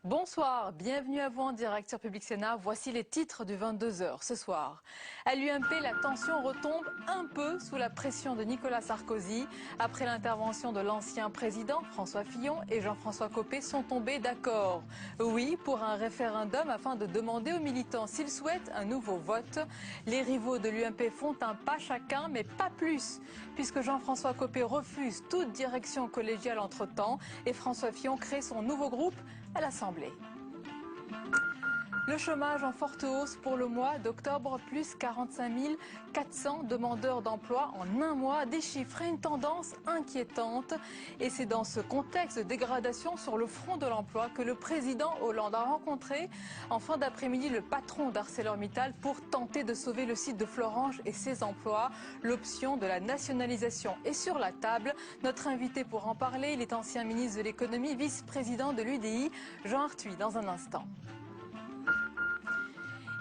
Bonsoir, bienvenue à vous en direct sur Public Sénat. Voici les titres du 22h ce soir. À l'UMP, la tension retombe un peu sous la pression de Nicolas Sarkozy. Après l'intervention de l'ancien président, François Fillon et Jean-François Copé sont tombés d'accord. Oui, pour un référendum afin de demander aux militants s'ils souhaitent un nouveau vote. Les rivaux de l'UMP font un pas chacun, mais pas plus, puisque Jean-François Copé refuse toute direction collégiale entre-temps et François Fillon crée son nouveau groupe à l'Assemblée. Le chômage en forte hausse pour le mois d'octobre, plus 45 400 demandeurs d'emploi en un mois, des chiffres et une tendance inquiétante. Et c'est dans ce contexte de dégradation sur le front de l'emploi que le président Hollande a rencontré en fin d'après-midi le patron d'ArcelorMittal pour tenter de sauver le site de Florange et ses emplois. L'option de la nationalisation est sur la table. Notre invité pour en parler, il est ancien ministre de l'économie, vice-président de l'UDI, Jean Arthuis, dans un instant.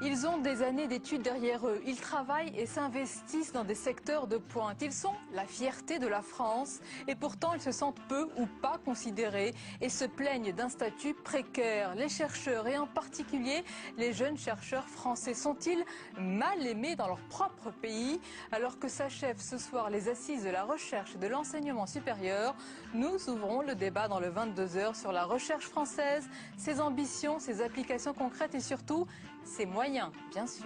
Ils ont des années d'études derrière eux. Ils travaillent et s'investissent dans des secteurs de pointe. Ils sont la fierté de la France et pourtant ils se sentent peu ou pas considérés et se plaignent d'un statut précaire. Les chercheurs et en particulier les jeunes chercheurs français sont-ils mal aimés dans leur propre pays? Alors que s'achèvent ce soir les assises de la recherche et de l'enseignement supérieur, nous ouvrons le débat dans le 22h sur la recherche française, ses ambitions, ses applications concrètes et surtout ses moyens, bien sûr.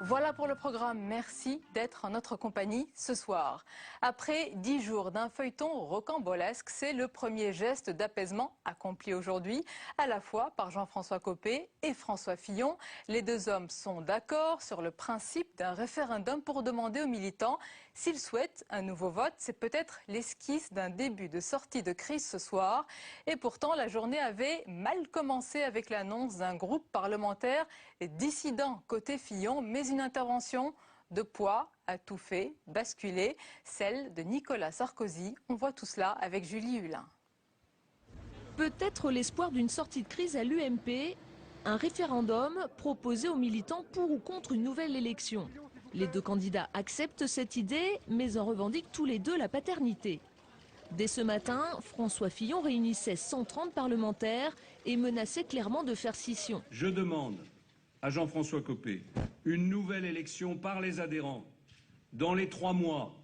Voilà pour le programme. Merci d'être en notre compagnie ce soir. Après 10 jours d'un feuilleton rocambolesque, c'est le premier geste d'apaisement accompli aujourd'hui, à la fois par Jean-François Copé et François Fillon. Les deux hommes sont d'accord sur le principe d'un référendum pour demander aux militants s'ils souhaitent un nouveau vote. C'est peut-être l'esquisse d'un début de sortie de crise ce soir. Et pourtant, la journée avait mal commencé avec l'annonce d'un groupe parlementaire dissident côté Fillon, mais une intervention de poids a tout fait basculer, celle de Nicolas Sarkozy. On voit tout cela avec Julie Hulin. Peut-être l'espoir d'une sortie de crise à l'UMP, un référendum proposé aux militants pour ou contre une nouvelle élection. Les deux candidats acceptent cette idée, mais en revendiquent tous les deux la paternité. Dès ce matin, François Fillon réunissait 130 parlementaires et menaçait clairement de faire scission. Je demande à Jean-François Copé une nouvelle élection par les adhérents. Dans les 3 mois,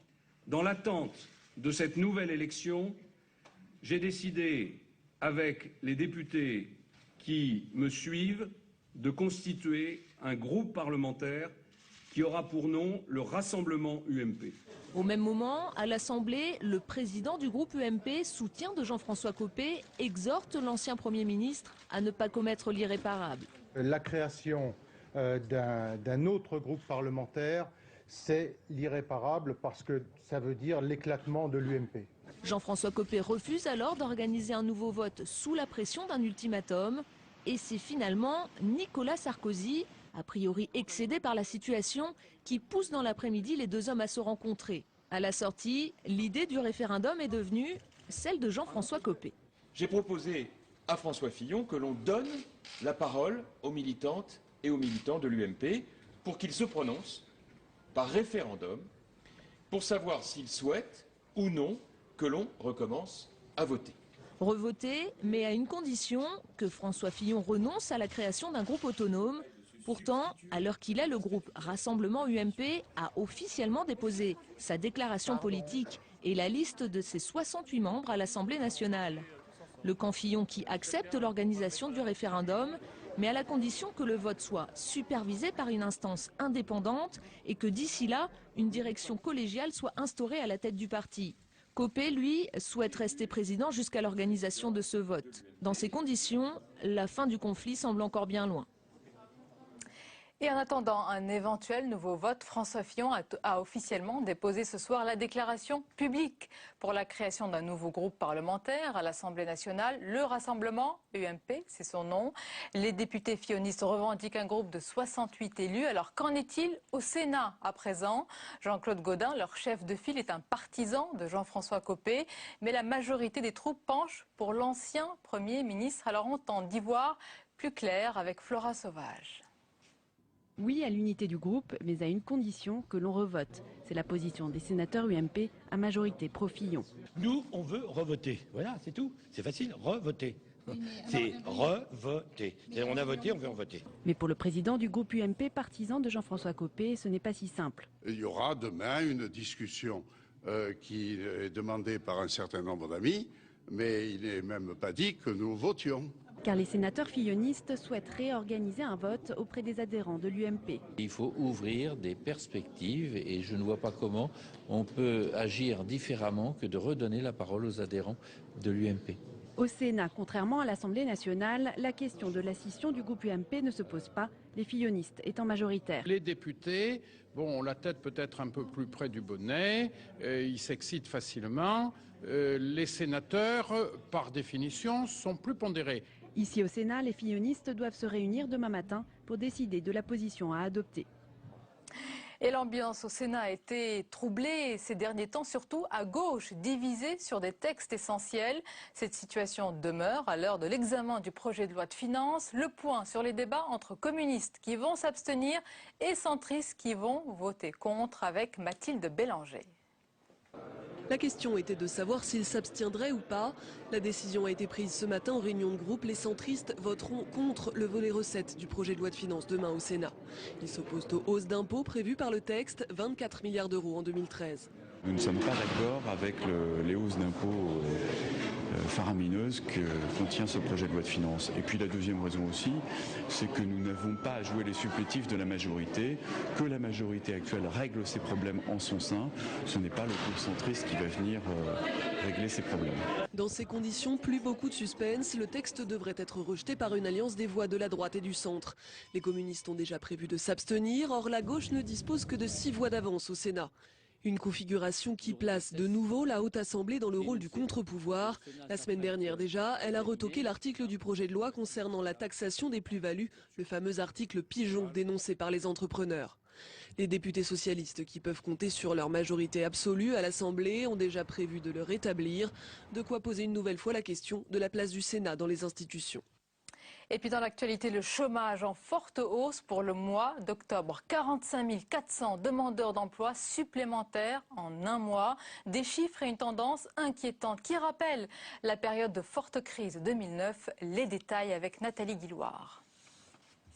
dans l'attente de cette nouvelle élection, j'ai décidé, avec les députés qui me suivent, de constituer un groupe parlementaire qui aura pour nom le Rassemblement UMP. Au même moment, à l'Assemblée, le président du groupe UMP, soutien de Jean-François Copé, exhorte l'ancien Premier ministre à ne pas commettre l'irréparable. La création d'un autre groupe parlementaire, c'est l'irréparable parce que ça veut dire l'éclatement de l'UMP. Jean-François Copé refuse alors d'organiser un nouveau vote sous la pression d'un ultimatum. Et c'est finalement Nicolas Sarkozy, a priori excédé par la situation, qui pousse dans l'après-midi les deux hommes à se rencontrer. À la sortie, l'idée du référendum est devenue celle de Jean-François Copé. J'ai proposé à François Fillon que l'on donne la parole aux militantes et aux militants de l'UMP pour qu'ils se prononcent par référendum pour savoir s'ils souhaitent ou non que l'on recommence à voter. Revoter, mais à une condition, que François Fillon renonce à la création d'un groupe autonome. Pourtant, à l'heure qu'il est, le groupe Rassemblement UMP a officiellement déposé sa déclaration politique et la liste de ses 68 membres à l'Assemblée nationale. Le camp Fillon qui accepte l'organisation du référendum, mais à la condition que le vote soit supervisé par une instance indépendante et que d'ici là, une direction collégiale soit instaurée à la tête du parti. Copé, lui, souhaite rester président jusqu'à l'organisation de ce vote. Dans ces conditions, la fin du conflit semble encore bien loin. Et en attendant un éventuel nouveau vote, François Fillon a officiellement déposé ce soir la déclaration publique pour la création d'un nouveau groupe parlementaire à l'Assemblée nationale, le Rassemblement UMP, c'est son nom. Les députés fillonistes revendiquent un groupe de 68 élus. Alors qu'en est-il au Sénat à présent? Jean-Claude Gaudin, leur chef de file, est un partisan de Jean-François Copé, mais la majorité des troupes penche pour l'ancien Premier ministre. Alors on tente d'y voir plus clair avec Flora Sauvage. Oui à l'unité du groupe, mais à une condition, que l'on revote. C'est la position des sénateurs UMP à majorité pro-Fillon. Nous, on veut revoter. Voilà, c'est tout. C'est facile, revoter. C'est revoter. On a voté, on veut en voter. Mais pour le président du groupe UMP, partisan de Jean-François Copé, ce n'est pas si simple. Il y aura demain une discussion qui est demandée par un certain nombre d'amis, mais il n'est même pas dit que nous votions. Car les sénateurs fillonistes souhaitent réorganiser un vote auprès des adhérents de l'UMP. Il faut ouvrir des perspectives et je ne vois pas comment on peut agir différemment que de redonner la parole aux adhérents de l'UMP. Au Sénat, contrairement à l'Assemblée nationale, la question de la scission du groupe UMP ne se pose pas, les fillonistes étant majoritaires. Les députés ont la tête peut-être un peu plus près du bonnet, ils s'excitent facilement. Les sénateurs, par définition, sont plus pondérés. Ici au Sénat, les fillonistes doivent se réunir demain matin pour décider de la position à adopter. Et l'ambiance au Sénat a été troublée ces derniers temps, surtout à gauche, divisée sur des textes essentiels. Cette situation demeure à l'heure de l'examen du projet de loi de finances. Le point sur les débats entre communistes qui vont s'abstenir et centristes qui vont voter contre avec Mathilde Bélanger. La question était de savoir s'ils s'abstiendraient ou pas. La décision a été prise ce matin en réunion de groupe. Les centristes voteront contre le volet recettes du projet de loi de finances demain au Sénat. Ils s'opposent aux hausses d'impôts prévues par le texte, 24 milliards d'euros en 2013. Nous ne sommes pas d'accord avec les hausses d'impôts faramineuses que contient ce projet de loi de finances. Et puis la deuxième raison aussi, c'est que nous n'avons pas à jouer les supplétifs de la majorité, que la majorité actuelle règle ses problèmes en son sein. Ce n'est pas le groupe centriste qui va venir régler ces problèmes. Dans ces conditions, plus beaucoup de suspense. Le texte devrait être rejeté par une alliance des voix de la droite et du centre. Les communistes ont déjà prévu de s'abstenir. Or, la gauche ne dispose que de 6 voix d'avance au Sénat. Une configuration qui place de nouveau la Haute Assemblée dans le rôle du contre-pouvoir. La semaine dernière déjà, elle a retoqué l'article du projet de loi concernant la taxation des plus-values, le fameux article pigeon dénoncé par les entrepreneurs. Les députés socialistes qui peuvent compter sur leur majorité absolue à l'Assemblée ont déjà prévu de le rétablir, de quoi poser une nouvelle fois la question de la place du Sénat dans les institutions. Et puis dans l'actualité, le chômage en forte hausse pour le mois d'octobre. 45 400 demandeurs d'emploi supplémentaires en un mois. Des chiffres et une tendance inquiétante qui rappellent la période de forte crise 2009. Les détails avec Nathalie Guilloire.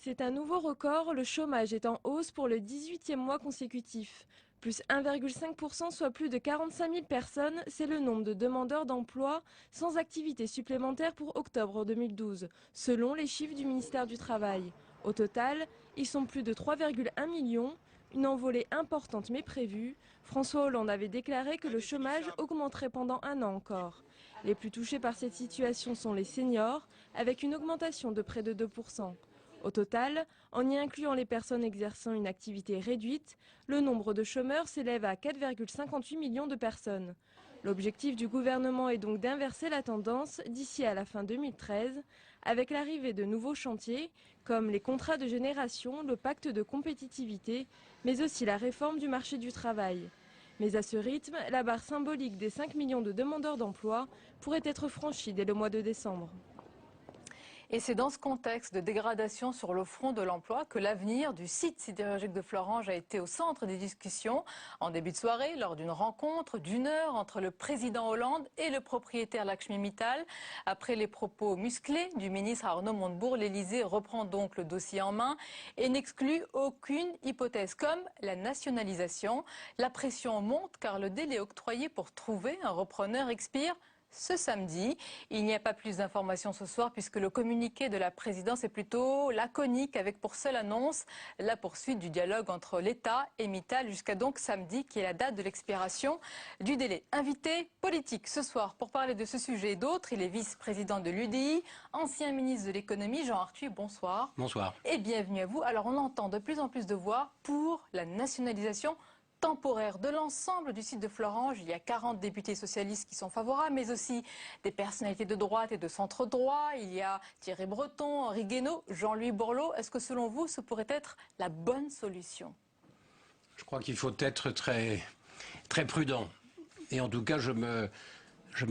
C'est un nouveau record, le chômage est en hausse pour le 18e mois consécutif. Plus 1,5%, soit plus de 45 000 personnes, c'est le nombre de demandeurs d'emploi sans activité supplémentaire pour octobre 2012, selon les chiffres du ministère du Travail. Au total, ils sont plus de 3,1 millions, une envolée importante mais prévue. François Hollande avait déclaré que le chômage augmenterait pendant un an encore. Les plus touchés par cette situation sont les seniors, avec une augmentation de près de 2%. Au total, en y incluant les personnes exerçant une activité réduite, le nombre de chômeurs s'élève à 4,58 millions de personnes. L'objectif du gouvernement est donc d'inverser la tendance d'ici à la fin 2013, avec l'arrivée de nouveaux chantiers, comme les contrats de génération, le pacte de compétitivité, mais aussi la réforme du marché du travail. Mais à ce rythme, la barre symbolique des 5 millions de demandeurs d'emploi pourrait être franchie dès le mois de décembre. Et c'est dans ce contexte de dégradation sur le front de l'emploi que l'avenir du site sidérurgique de Florange a été au centre des discussions en début de soirée lors d'une rencontre d'1 heure entre le président Hollande et le propriétaire Lakshmi Mittal. Après les propos musclés du ministre Arnaud Montebourg, l'Elysée reprend donc le dossier en main et n'exclut aucune hypothèse comme la nationalisation. La pression monte car le délai octroyé pour trouver un repreneur expire ce samedi. Il n'y a pas plus d'informations ce soir puisque le communiqué de la présidence est plutôt laconique avec pour seule annonce la poursuite du dialogue entre l'État et Mittal jusqu'à donc samedi qui est la date de l'expiration du délai. Invité politique ce soir pour parler de ce sujet et d'autres, il est vice-président de l'UDI, ancien ministre de l'économie, Jean Arthuis, bonsoir. Bonsoir. Et bienvenue à vous. Alors on entend de plus en plus de voix pour la nationalisation temporaire de l'ensemble du site de Florange. Il y a 40 députés socialistes qui sont favorables, mais aussi des personnalités de droite et de centre droit. Il y a Thierry Breton, Henri Guénaud, Jean-Louis Borloo. Est-ce que selon vous, ce pourrait être la bonne solution? Je crois qu'il faut être très, très prudent. Et en tout cas, je me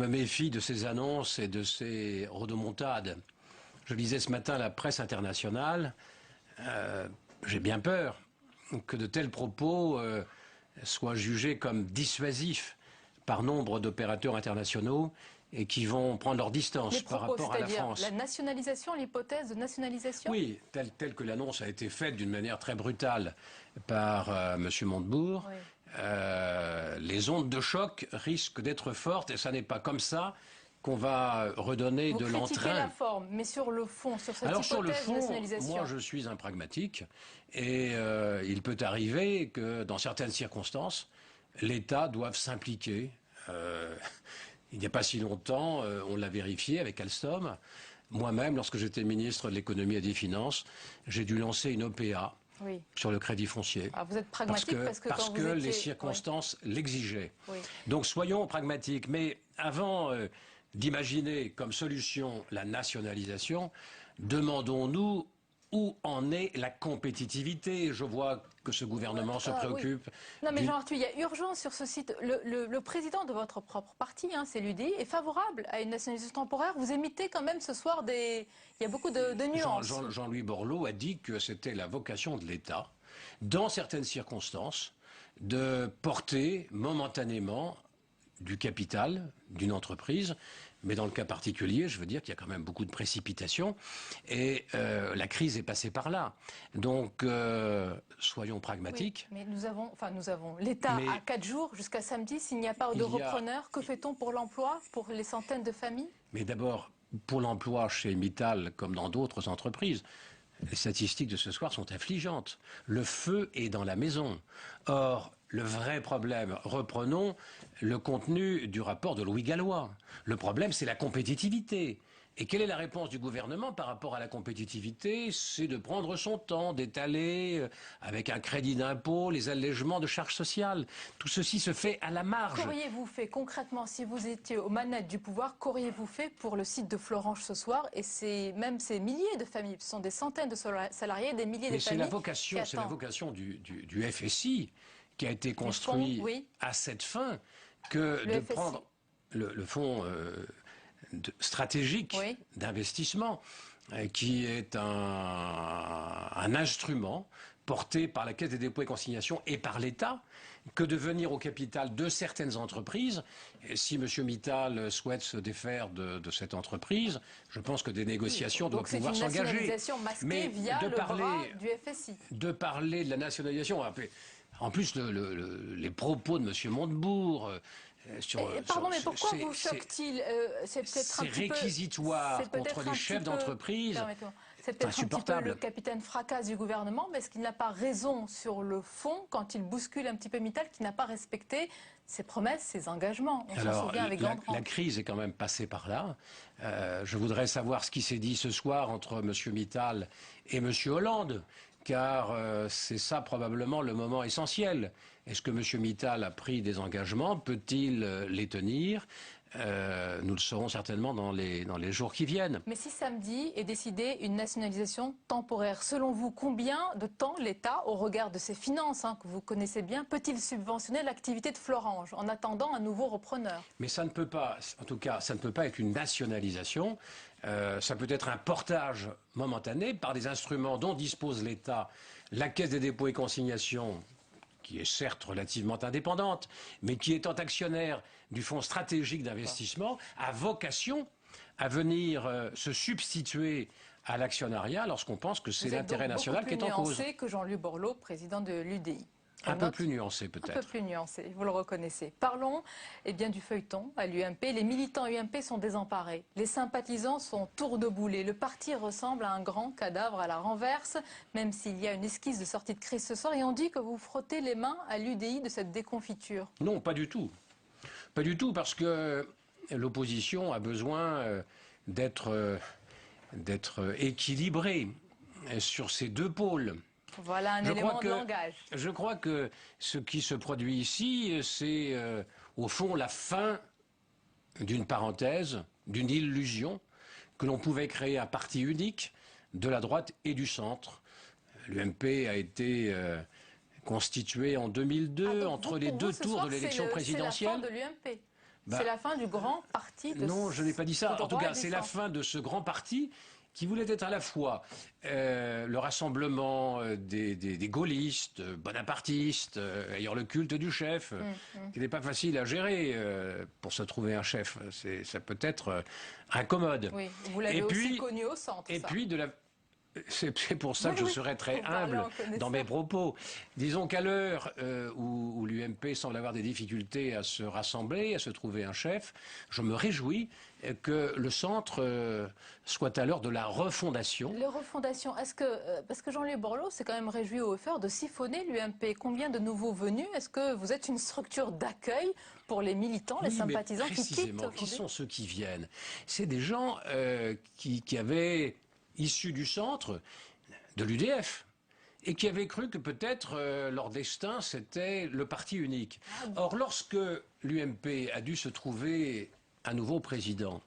méfie de ces annonces et de ces rodomontades. Je lisais ce matin la presse internationale. j'ai bien peur que de tels propos soient jugés comme dissuasifs par nombre d'opérateurs internationaux et qui vont prendre leur distance par rapport à la France. La nationalisation, l'hypothèse de nationalisation? Oui, telle que l'annonce a été faite d'une manière très brutale par M. Montebourg, oui. Les ondes de choc risquent d'être fortes et ça n'est pas comme ça qu'on va redonner de l'entrain. Vous critiquez la forme, mais sur le fond, sur cette hypothèse sur le fond, de nationalisation. moi je suis un pragmatique et il peut arriver que dans certaines circonstances, l'État doive s'impliquer. Il n'y a pas si longtemps, on l'a vérifié avec Alstom. Moi-même, lorsque j'étais ministre de l'économie et des finances, j'ai dû lancer une OPA sur le crédit foncier. Alors vous êtes pragmatique parce que les circonstances l'exigeaient. Oui. Donc soyons pragmatiques. Mais avant d'imaginer comme solution la nationalisation, demandons-nous où en est la compétitivité. Je vois que ce gouvernement se préoccupe. Oui. Non mais Jean-Arthur, il y a urgence sur ce site. Le président de votre propre parti, c'est l'UDI, est favorable à une nationalisation temporaire. Vous émettez quand même ce soir il y a beaucoup de nuances. Jean-Louis Borloo a dit que c'était la vocation de l'État, dans certaines circonstances, de porter momentanément du capital d'une entreprise. Mais dans le cas particulier, je veux dire qu'il y a quand même beaucoup de précipitations et la crise est passée par là. Donc, soyons pragmatiques. Oui, mais nous avons l'État à 4 jours jusqu'à samedi. S'il n'y a pas de repreneur, que fait-on pour l'emploi, pour les centaines de familles? Mais d'abord, pour l'emploi chez Mittal, comme dans d'autres entreprises, les statistiques de ce soir sont affligeantes. Le feu est dans la maison. Or, le vrai problème, reprenons le contenu du rapport de Louis Gallois. Le problème, c'est la compétitivité. Et quelle est la réponse du gouvernement par rapport à la compétitivité? C'est de prendre son temps, d'étaler avec un crédit d'impôt les allègements de charges sociales. Tout ceci se fait à la marge. Qu'auriez-vous fait concrètement si vous étiez aux manettes du pouvoir? Qu'auriez-vous fait pour le site de Florange ce soir? Et même ces milliers de familles, ce sont des centaines de salariés, des milliers de familles. Mais c'est la vocation du FSI qui a été construit à cette fin que de prendre le fonds stratégique d'investissement qui est un instrument porté par la Caisse des dépôts et consignations et par l'État que de venir au capital de certaines entreprises. Et si M. Mittal souhaite se défaire de cette entreprise, je pense que des négociations doivent pouvoir s'engager. C'est une nationalisation masquée via le bras du FSI. De parler de la nationalisation, en plus les propos de M. Montebourg... Pardon, mais pourquoi vous choque-t-il? C'est réquisitoire contre les chefs d'entreprise. C'est peut-être un petit peu le capitaine fracasse du gouvernement, mais est-ce qu'il n'a pas raison sur le fond quand il bouscule un petit peu Mittal, qui n'a pas respecté ses promesses, ses engagements? On s'en souvient avec Gandran. La crise est quand même passée par là. Je voudrais savoir ce qui s'est dit ce soir entre M. Mittal et M. Hollande, car c'est ça probablement le moment essentiel. Est-ce que M. Mittal a pris des engagements? Peut-il les tenir? Nous le saurons certainement dans les jours qui viennent. Mais si samedi est décidée une nationalisation temporaire, selon vous, combien de temps l'État, au regard de ses finances, que vous connaissez bien, peut-il subventionner l'activité de Florange en attendant un nouveau repreneur? Mais ça ne peut pas, en tout cas, ça ne peut pas être une nationalisation. Ça peut être un portage momentané par des instruments dont dispose l'État, la Caisse des dépôts et consignations, qui est certes relativement indépendante, mais qui étant actionnaire du Fonds stratégique d'investissement, a vocation à venir se substituer à l'actionnariat lorsqu'on pense que c'est l'intérêt national qui est en cause. Vous êtes beaucoup plus nuancé que Jean-Louis Borloo, président de l'UDI. Un peu plus nuancé peut-être. Un peu plus nuancé, vous le reconnaissez. Parlons du feuilleton à l'UMP. Les militants UMP sont désemparés. Les sympathisants sont tour-de-boulet. Le parti ressemble à un grand cadavre à la renverse, même s'il y a une esquisse de sortie de crise ce soir. Et on dit que vous frottez les mains à l'UDI de cette déconfiture. Non, pas du tout. Pas du tout, parce que l'opposition a besoin d'être équilibrée sur ces deux pôles. Voilà un élément de langage. Je crois que ce qui se produit ici, c'est au fond la fin d'une parenthèse, d'une illusion, que l'on pouvait créer un parti unique de la droite et du centre. L'UMP a été constitué en 2002, entre les deux tours de l'élection présidentielle. C'est la fin de l'UMP. C'est la fin du grand parti de... Non, je n'ai pas dit ça. En tout cas, c'est la fin de ce grand parti qui voulait être à la fois le rassemblement des gaullistes, bonapartistes, ayant le culte du chef, qui n'est pas facile à gérer pour se trouver un chef. Ça peut être incommode. Oui, vous l'avez aussi connu au centre. Et puis c'est pour ça que je serai très humble dans mes propos. Disons qu'à l'heure où l'UMP semble avoir des difficultés à se rassembler, à se trouver un chef, je me réjouis que le centre soit à l'heure de la refondation. La refondation, est-ce que, parce que Jean-Louis Borloo s'est quand même réjoui au FR de siphonner l'UMP. Combien de nouveaux venus? Est-ce que vous êtes une structure d'accueil pour les militants, les sympathisants qui quittent aujourd'hui? Qui sont ceux qui viennent? C'est des gens qui avaient issus du centre, de l'UDF, et qui avaient cru que peut-être leur destin c'était le parti unique. Or, lorsque l'UMP a dû se trouver un nouveau président,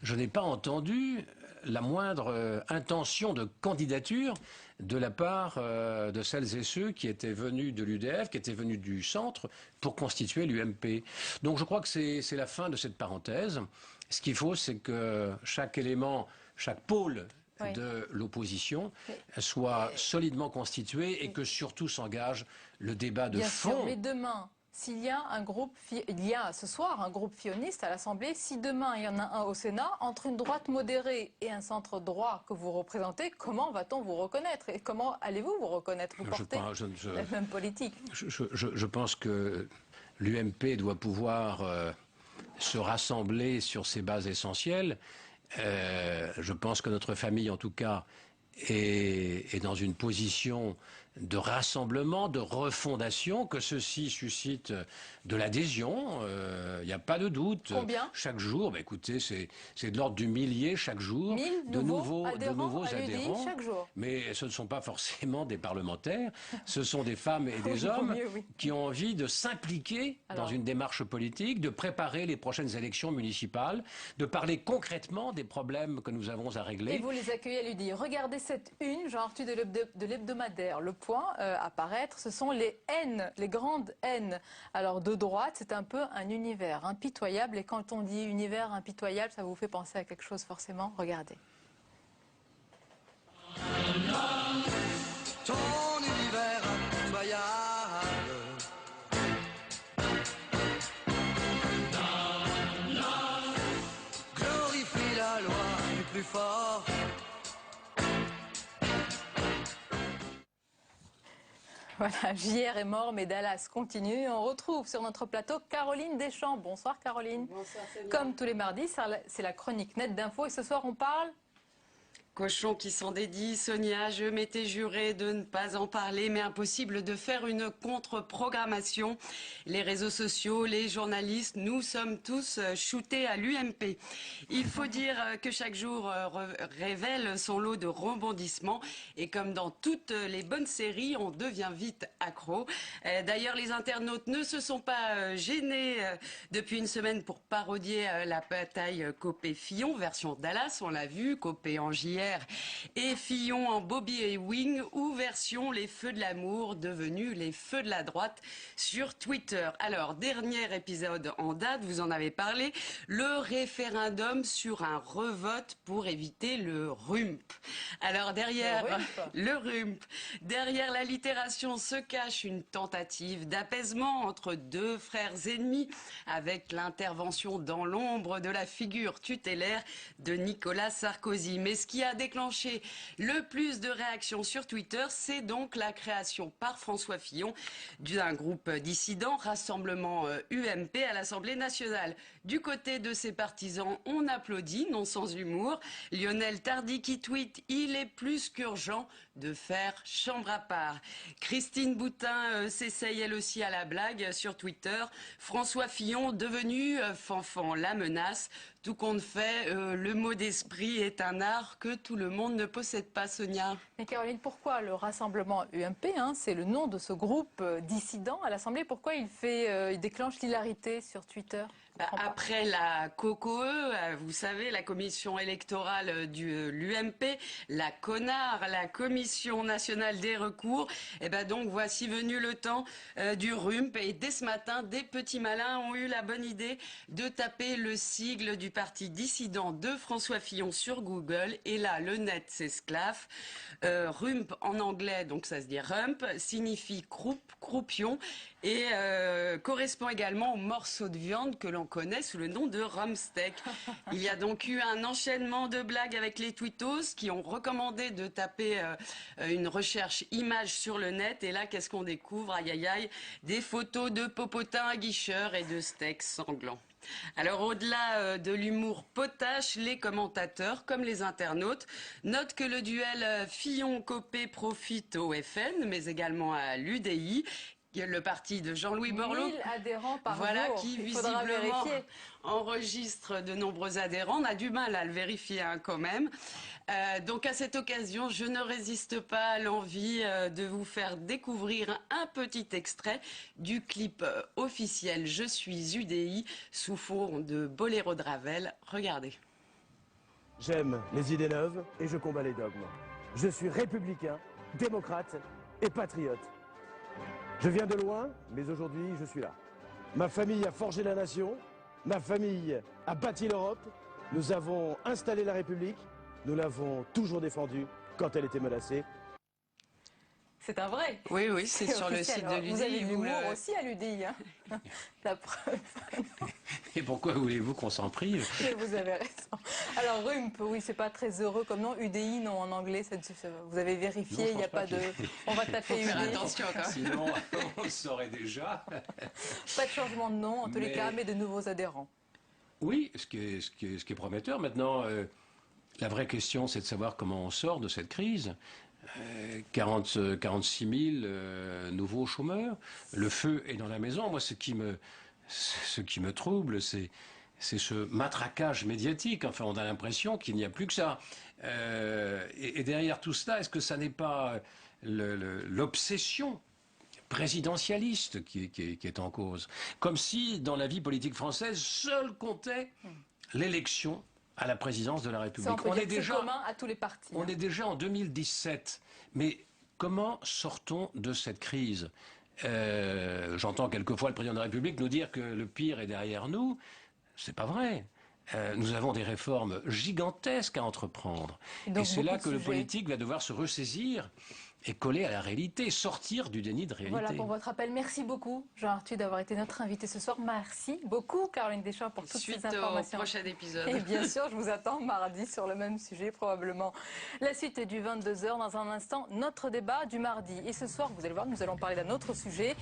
je n'ai pas entendu la moindre intention de candidature de la part de celles et ceux qui étaient venus de l'UDF, qui étaient venus du centre pour constituer l'UMP. Donc je crois que c'est la fin de cette parenthèse. Ce qu'il faut, c'est que chaque élément, chaque pôle de l'opposition soit solidement constitué et que surtout s'engage le débat de fond. Bien sûr, mais demain, s'il y a il y a ce soir un groupe filloniste à l'Assemblée, si demain il y en a un au Sénat, entre une droite modérée et un centre droit que vous représentez, comment va-t-on vous reconnaître? Et comment allez-vous vous reconnaître? Vous portez la même politique. Je pense que l'UMP doit pouvoir se rassembler sur ses bases essentielles. Je pense que notre famille, en tout cas, est dans une position de rassemblement, de refondation, que ceci suscite de l'adhésion, il n'y a pas de doute. Combien? Chaque jour, écoutez, c'est de l'ordre du millier chaque jour, 1000 de nouveaux adhérents, chaque jour. Mais ce ne sont pas forcément des parlementaires, ce sont des femmes et des hommes qui ont envie de s'impliquer dans une démarche politique, de préparer les prochaines élections municipales, de parler concrètement des problèmes que nous avons à régler. Et vous les accueillez à l'UDI. Regardez cette une, Jean Arthus de l'hebdomadaire, Le Point, apparaître, ce sont les haines, les grandes haines. Alors de droite, c'est un peu un univers impitoyable, et quand on dit univers impitoyable, ça vous fait penser à quelque chose forcément. Regardez. Ton univers impitoyable, glorifie la loi du plus fort. Voilà, JR est mort, mais Dallas continue. On retrouve sur notre plateau Caroline Deschamps. Bonsoir Caroline. Bonsoir Sonia. Comme tous les mardis, c'est la chronique nette d'infos. Et ce soir, on parle... Cochon qui s'en dédie, Sonia, je m'étais juré de ne pas en parler, mais impossible de faire une contre-programmation. Les réseaux sociaux, les journalistes, nous sommes tous shootés à l'UMP. Il faut dire que chaque jour révèle son lot de rebondissements, et comme dans toutes les bonnes séries, on devient vite accro. D'ailleurs, les internautes ne se sont pas gênés depuis une semaine pour parodier la bataille Copé-Fillon, version Dallas, on l'a vu, Copé en JR, et Fillon en Bobby et Wing, ou version les feux de l'amour devenus les feux de la droite sur Twitter. Alors, dernier épisode en date, vous en avez parlé, le référendum sur un revote pour éviter le RUMP. Alors derrière le RUMP, derrière l'allitération se cache une tentative d'apaisement entre deux frères ennemis, avec l'intervention dans l'ombre de la figure tutélaire de Nicolas Sarkozy. Mais ce qui a déclenché le plus de réactions sur Twitter, c'est donc la création par François Fillon d'un groupe dissident, Rassemblement UMP, à l'Assemblée nationale. Du côté de ses partisans, on applaudit, non sans humour. Lionel Tardy qui tweet « Il est plus qu'urgent de faire chambre à part ». Christine Boutin s'essaye elle aussi à la blague sur Twitter. François Fillon devenu Fanfan la menace. Tout compte fait, le mot d'esprit est un art que tout le monde ne possède pas, Sonia. Mais Caroline, pourquoi le rassemblement UMP, c'est le nom de ce groupe dissident à l'Assemblée, pourquoi il déclenche l'hilarité sur Twitter? Après la COCOE, vous savez, la commission électorale de l'UMP, la CONAR, la Commission nationale des recours, et donc voici venu le temps du RUMP. Et dès ce matin, des petits malins ont eu la bonne idée de taper le sigle du parti dissident de François Fillon sur Google. Et là, le net s'esclaffe. RUMP en anglais, donc ça se dit rump, signifie croupion et correspond également au morceau de viande que l'on connaît sous le nom de rumsteak. Il y a donc eu un enchaînement de blagues avec les twittos qui ont recommandé de taper une recherche image sur le net. Et là, qu'est-ce qu'on découvre? Aïe aïe aïe, des photos de popotins aguicheurs et de steaks sanglants. Alors au-delà de l'humour potache, les commentateurs, comme les internautes, notent que le duel Fillon-Copé profite au FN, mais également à l'UDI, le parti de Jean-Louis Borloo, 1000 adhérents par voilà, jour. qui Il faudra visiblement vérifier. enregistre de nombreux adhérents. On a du mal à le vérifier quand même. Donc à cette occasion, je ne résiste pas à l'envie de vous faire découvrir un petit extrait du clip officiel Je suis UDI sous fond de Boléro de Ravel. Regardez. J'aime les idées neuves et je combats les dogmes. Je suis républicain, démocrate et patriote. Je viens de loin, mais aujourd'hui je suis là. Ma famille a forgé la nation, ma famille a bâti l'Europe, nous avons installé la République, nous l'avons toujours défendue quand elle était menacée. C'est un vrai. Oui, oui, c'est sur le site de l'UDI. Vous avez de l'humour aussi à l'UDI. La preuve. Et pourquoi voulez-vous qu'on s'en prive? Vous avez raison. Alors RUMP, oui, c'est pas très heureux comme nom. UDI, non, en anglais, vous avez vérifié, il n'y a pas de... On va taper UDI. Faire attention quand même. Sinon, on le saurait déjà. Pas de changement de nom, en tous les cas, mais de nouveaux adhérents. Oui, ce qui est prometteur. Maintenant, la vraie question, c'est de savoir comment on sort de cette crise. 46 000 nouveaux chômeurs. Le feu est dans la maison. Moi, ce qui me trouble, c'est ce matraquage médiatique. Enfin, on a l'impression qu'il n'y a plus que ça. Et derrière tout cela, est-ce que ça n'est pas l'obsession présidentialiste qui est en cause? Comme si, dans la vie politique française, seul comptait l'élection à la présidence de la République. Ça, on peut dire que c'est commun à tous les partis. On est déjà en 2017. Mais comment sortons de cette crise? J'entends quelquefois le président de la République nous dire que le pire est derrière nous. C'est pas vrai. Nous avons des réformes gigantesques à entreprendre. Et c'est là que le politique va devoir se ressaisir et coller à la réalité, sortir du déni de réalité. Voilà pour votre appel. Merci beaucoup, Jean Arthuis, d'avoir été notre invité ce soir. Merci beaucoup, Caroline Deschamps, pour toutes ces informations. Suite au prochain épisode. Et bien sûr, je vous attends mardi sur le même sujet, probablement. La suite est du 22h. Dans un instant, notre débat du mardi. Et ce soir, vous allez voir, nous allons parler d'un autre sujet,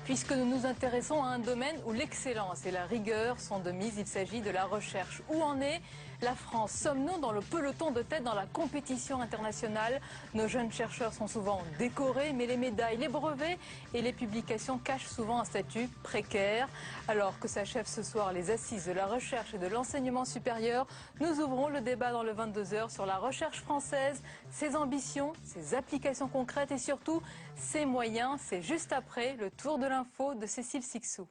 puisque nous nous intéressons à un domaine où l'excellence et la rigueur sont de mise. Il s'agit de la recherche. Où en est la France? Sommes-nous dans le peloton de tête dans la compétition internationale? Nos jeunes chercheurs sont souvent décorés, mais les médailles, les brevets et les publications cachent souvent un statut précaire. Alors que s'achèvent ce soir les assises de la recherche et de l'enseignement supérieur, nous ouvrons le débat dans le 22h sur la recherche française, ses ambitions, ses applications concrètes et surtout ses moyens. C'est juste après le tour de l'info de Cécile Sixou.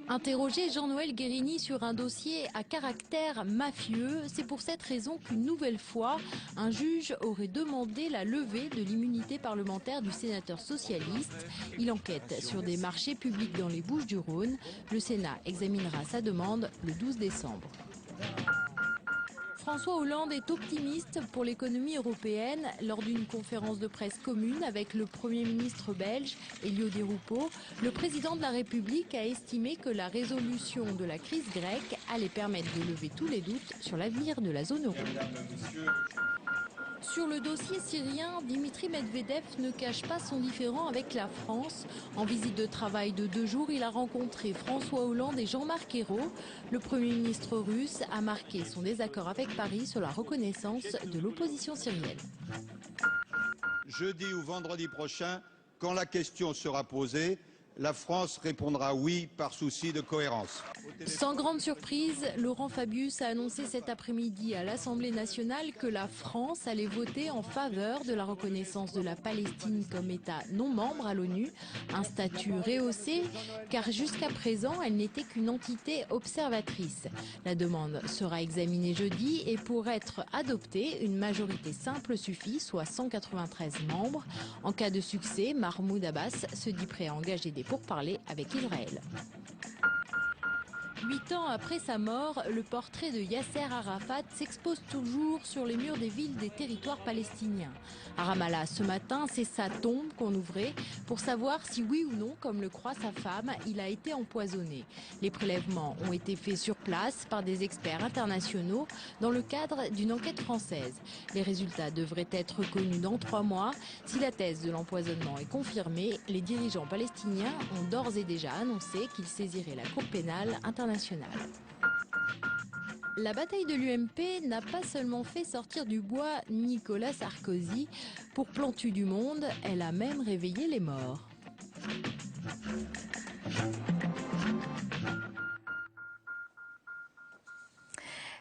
Interroger Jean-Noël Guérini sur un dossier à caractère mafieux, c'est pour cette raison qu'une nouvelle fois, un juge aurait demandé la levée de l'immunité parlementaire du sénateur socialiste. Il enquête sur des marchés publics dans les Bouches-du-Rhône. Le Sénat examinera sa demande le 12 décembre. François Hollande est optimiste pour l'économie européenne. Lors d'une conférence de presse commune avec le Premier ministre belge, Elio Di Rupo, le président de la République a estimé que la résolution de la crise grecque allait permettre de lever tous les doutes sur l'avenir de la zone euro. Sur le dossier syrien, Dimitri Medvedev ne cache pas son différend avec la France. En visite de travail de 2 jours, il a rencontré François Hollande et Jean-Marc Ayrault. Le Premier ministre russe a marqué son désaccord avec Paris sur la reconnaissance de l'opposition syrienne. Jeudi ou vendredi prochain, quand la question sera posée, la France répondra oui par souci de cohérence. Sans grande surprise, Laurent Fabius a annoncé cet après-midi à l'Assemblée nationale que la France allait voter en faveur de la reconnaissance de la Palestine comme État non membre à l'ONU, un statut rehaussé car jusqu'à présent elle n'était qu'une entité observatrice. La demande sera examinée jeudi et pour être adoptée, une majorité simple suffit, soit 193 membres. En cas de succès, Mahmoud Abbas se dit prêt à engager des pourparlers avec Israël. 8 ans après sa mort, le portrait de Yasser Arafat s'expose toujours sur les murs des villes des territoires palestiniens. À Ramallah, ce matin, c'est sa tombe qu'on ouvrait pour savoir si oui ou non, comme le croit sa femme, il a été empoisonné. Les prélèvements ont été faits sur place par des experts internationaux dans le cadre d'une enquête française. Les résultats devraient être connus dans 3 mois. Si la thèse de l'empoisonnement est confirmée, les dirigeants palestiniens ont d'ores et déjà annoncé qu'ils saisiraient la Cour pénale internationale. La bataille de l'UMP n'a pas seulement fait sortir du bois Nicolas Sarkozy. Pour Plantu du Monde, elle a même réveillé les morts.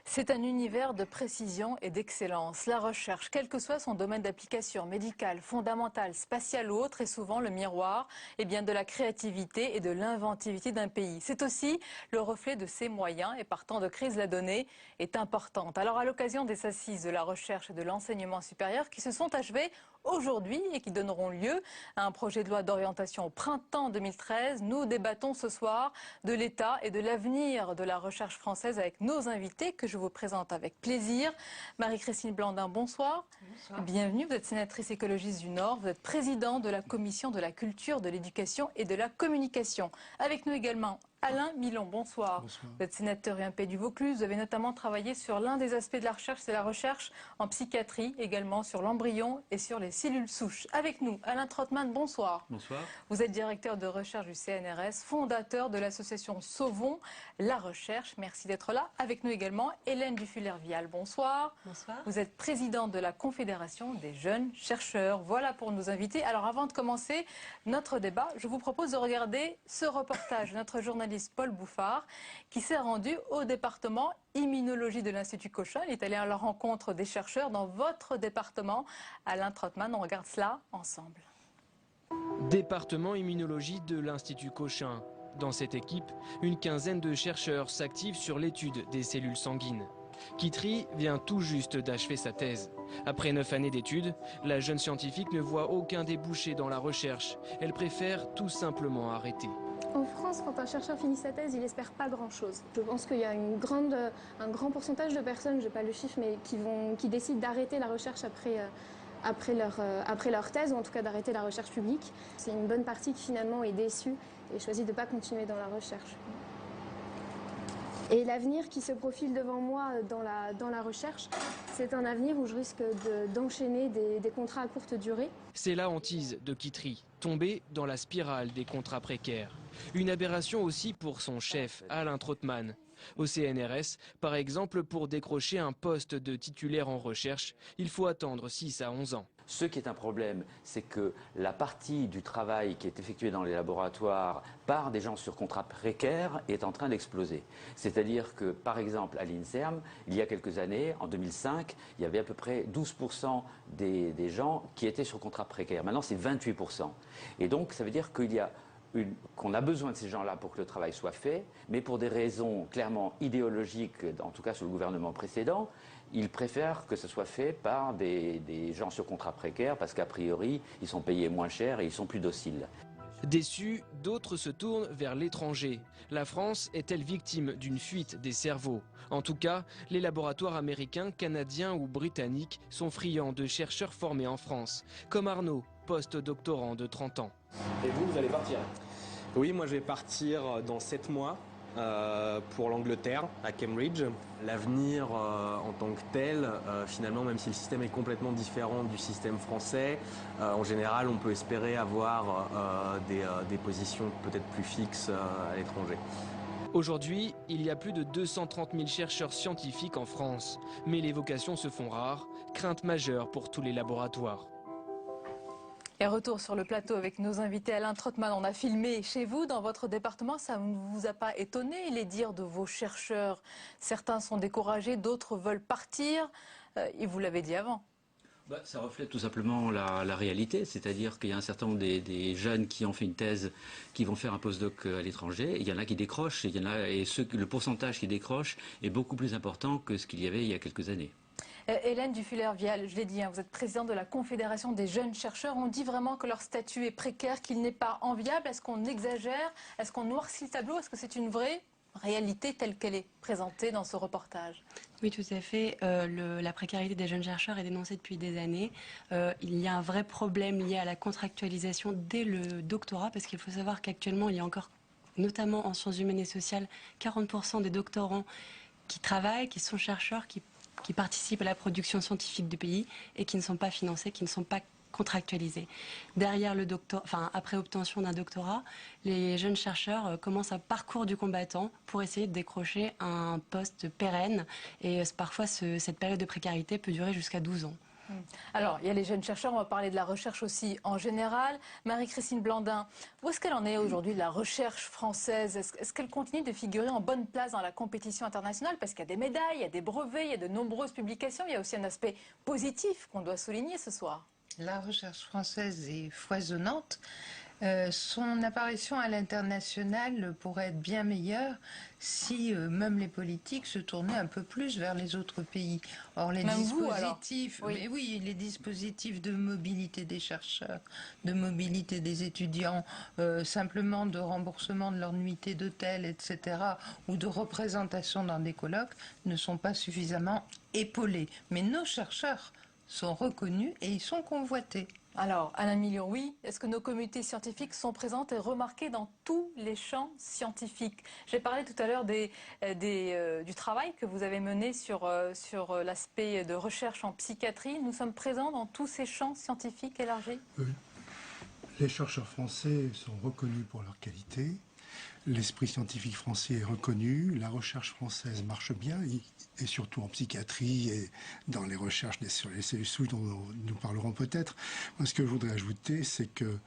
C'est un univers de précision et d'excellence. La recherche, quel que soit son domaine d'application, médical, fondamental, spatial ou autre, est souvent le miroir de la créativité et de l'inventivité d'un pays. C'est aussi le reflet de ses moyens et par temps de crise, la donnée est importante. Alors à l'occasion des assises de la recherche et de l'enseignement supérieur qui se sont achevées aujourd'hui et qui donneront lieu à un projet de loi d'orientation au printemps 2013, nous débattons ce soir de l'état et de l'avenir de la recherche française avec nos invités que je vous présente avec plaisir. Marie-Christine Blandin, bonsoir. Bonsoir. Bienvenue, vous êtes sénatrice écologiste du Nord, vous êtes présidente de la commission de la culture, de l'éducation et de la communication. Avec nous également Alain Milon, bonsoir. Bonsoir. Vous êtes sénateur UMP du Vaucluse, vous avez notamment travaillé sur l'un des aspects de la recherche, c'est la recherche en psychiatrie, également sur l'embryon et sur les cellules souches. Avec nous, Alain Trottmann, bonsoir. Bonsoir. Vous êtes directeur de recherche du CNRS, fondateur de l'association Sauvons la recherche. Merci d'être là. Avec nous également, Hélène Dufuller-Vial, bonsoir. Bonsoir. Vous êtes présidente de la Confédération des jeunes chercheurs. Voilà pour nous inviter. Alors avant de commencer notre débat, je vous propose de regarder ce reportage de notre journaliste Paul Bouffard, qui s'est rendu au département immunologie de l'Institut Cochin. Il est allé à la rencontre des chercheurs dans votre département. Alain Trottmann, on regarde cela ensemble. Département immunologie de l'Institut Cochin. Dans cette équipe, une quinzaine de chercheurs s'activent sur l'étude des cellules sanguines. Kitri vient tout juste d'achever sa thèse. Après 9 années d'études, la jeune scientifique ne voit aucun débouché dans la recherche. Elle préfère tout simplement arrêter. En France, quand un chercheur finit sa thèse, il n'espère pas grand-chose. Je pense qu'il y a un grand pourcentage de personnes, je n'ai pas le chiffre, mais qui décident d'arrêter la recherche après leur thèse, ou en tout cas d'arrêter la recherche publique. C'est une bonne partie qui finalement est déçue et choisit de ne pas continuer dans la recherche. Et l'avenir qui se profile devant moi dans la recherche, c'est un avenir où je risque d'enchaîner des contrats à courte durée. C'est la hantise de Kitri, tomber dans la spirale des contrats précaires. Une aberration aussi pour son chef, Alain Trottmann. Au CNRS, par exemple, pour décrocher un poste de titulaire en recherche, il faut attendre 6 à 11 ans. Ce qui est un problème, c'est que la partie du travail qui est effectuée dans les laboratoires par des gens sur contrat précaire est en train d'exploser. C'est-à-dire que, par exemple, à l'INSERM, il y a quelques années, en 2005, il y avait à peu près 12% des gens qui étaient sur contrat précaire. Maintenant, c'est 28%. Et donc, ça veut dire qu'on a besoin de ces gens-là pour que le travail soit fait, mais pour des raisons clairement idéologiques, en tout cas sous le gouvernement précédent, ils préfèrent que ce soit fait par des gens sur contrat précaire parce qu'a priori, ils sont payés moins cher et ils sont plus dociles. Déçus, d'autres se tournent vers l'étranger. La France est-elle victime d'une fuite des cerveaux? En tout cas, les laboratoires américains, canadiens ou britanniques sont friands de chercheurs formés en France, comme Arnaud, post-doctorant de 30 ans. Et vous allez partir? Oui, moi je vais partir dans 7 mois. Pour l'Angleterre, à Cambridge. L'avenir en tant que tel, finalement, même si le système est complètement différent du système français, en général, on peut espérer avoir des positions peut-être plus fixes à l'étranger. Aujourd'hui, il y a plus de 230 000 chercheurs scientifiques en France. Mais les vocations se font rares, crainte majeure pour tous les laboratoires. Et retour sur le plateau avec nos invités. Alain Trottmann, on a filmé chez vous, dans votre département. Ça ne vous a pas étonné, les dires de vos chercheurs? Certains sont découragés, d'autres veulent partir. Et vous l'avez dit avant. Ça reflète tout simplement la réalité, c'est-à-dire qu'il y a un certain nombre des jeunes qui ont fait une thèse, qui vont faire un postdoc à l'étranger. Il y en a qui décrochent, le pourcentage qui décroche est beaucoup plus important que ce qu'il y avait il y a quelques années. Hélène Dufuller-Vial, je l'ai dit, vous êtes présidente de la Confédération des jeunes chercheurs. On dit vraiment que leur statut est précaire, qu'il n'est pas enviable. Est-ce qu'on exagère? Est-ce qu'on noircit le tableau? Est-ce que c'est une vraie réalité telle qu'elle est présentée dans ce reportage? Oui, tout à fait. La précarité des jeunes chercheurs est dénoncée depuis des années. Il y a un vrai problème lié à la contractualisation dès le doctorat, parce qu'il faut savoir qu'actuellement, il y a encore, notamment en sciences humaines et sociales, 40% des doctorants qui travaillent, qui sont chercheurs, qui participent à la production scientifique du pays et qui ne sont pas financés, qui ne sont pas contractualisés. Derrière après obtention d'un doctorat, les jeunes chercheurs commencent un parcours du combattant pour essayer de décrocher un poste pérenne. Et parfois, cette période de précarité peut durer jusqu'à 12 ans. Alors, il y a les jeunes chercheurs, on va parler de la recherche aussi en général. Marie-Christine Blandin, où est-ce qu'elle en est aujourd'hui de la recherche française? Est-ce qu'elle continue de figurer en bonne place dans la compétition internationale? Parce qu'il y a des médailles, il y a des brevets, il y a de nombreuses publications. Il y a aussi un aspect positif qu'on doit souligner ce soir. La recherche française est foisonnante. Son apparition à l'international pourrait être bien meilleure si même les politiques se tournaient un peu plus vers les autres pays. Or, les dispositifs, mais oui, les dispositifs de mobilité des chercheurs, de mobilité des étudiants, simplement de remboursement de leur nuitée d'hôtel, etc., ou de représentation dans des colloques, ne sont pas suffisamment épaulés. Mais nos chercheurs sont reconnus et ils sont convoités. Alors, Alain Million, oui. Est-ce que nos communautés scientifiques sont présentes et remarquées dans tous les champs scientifiques? J'ai parlé tout à l'heure du travail que vous avez mené sur l'aspect de recherche en psychiatrie. Nous sommes présents dans tous ces champs scientifiques élargis? Oui. Les chercheurs français sont reconnus pour leur qualité. L'esprit scientifique français est reconnu, la recherche française marche bien, et surtout en psychiatrie et dans les recherches sur les cellules souches dont nous parlerons peut-être. Moi, ce que je voudrais ajouter, c'est qu'il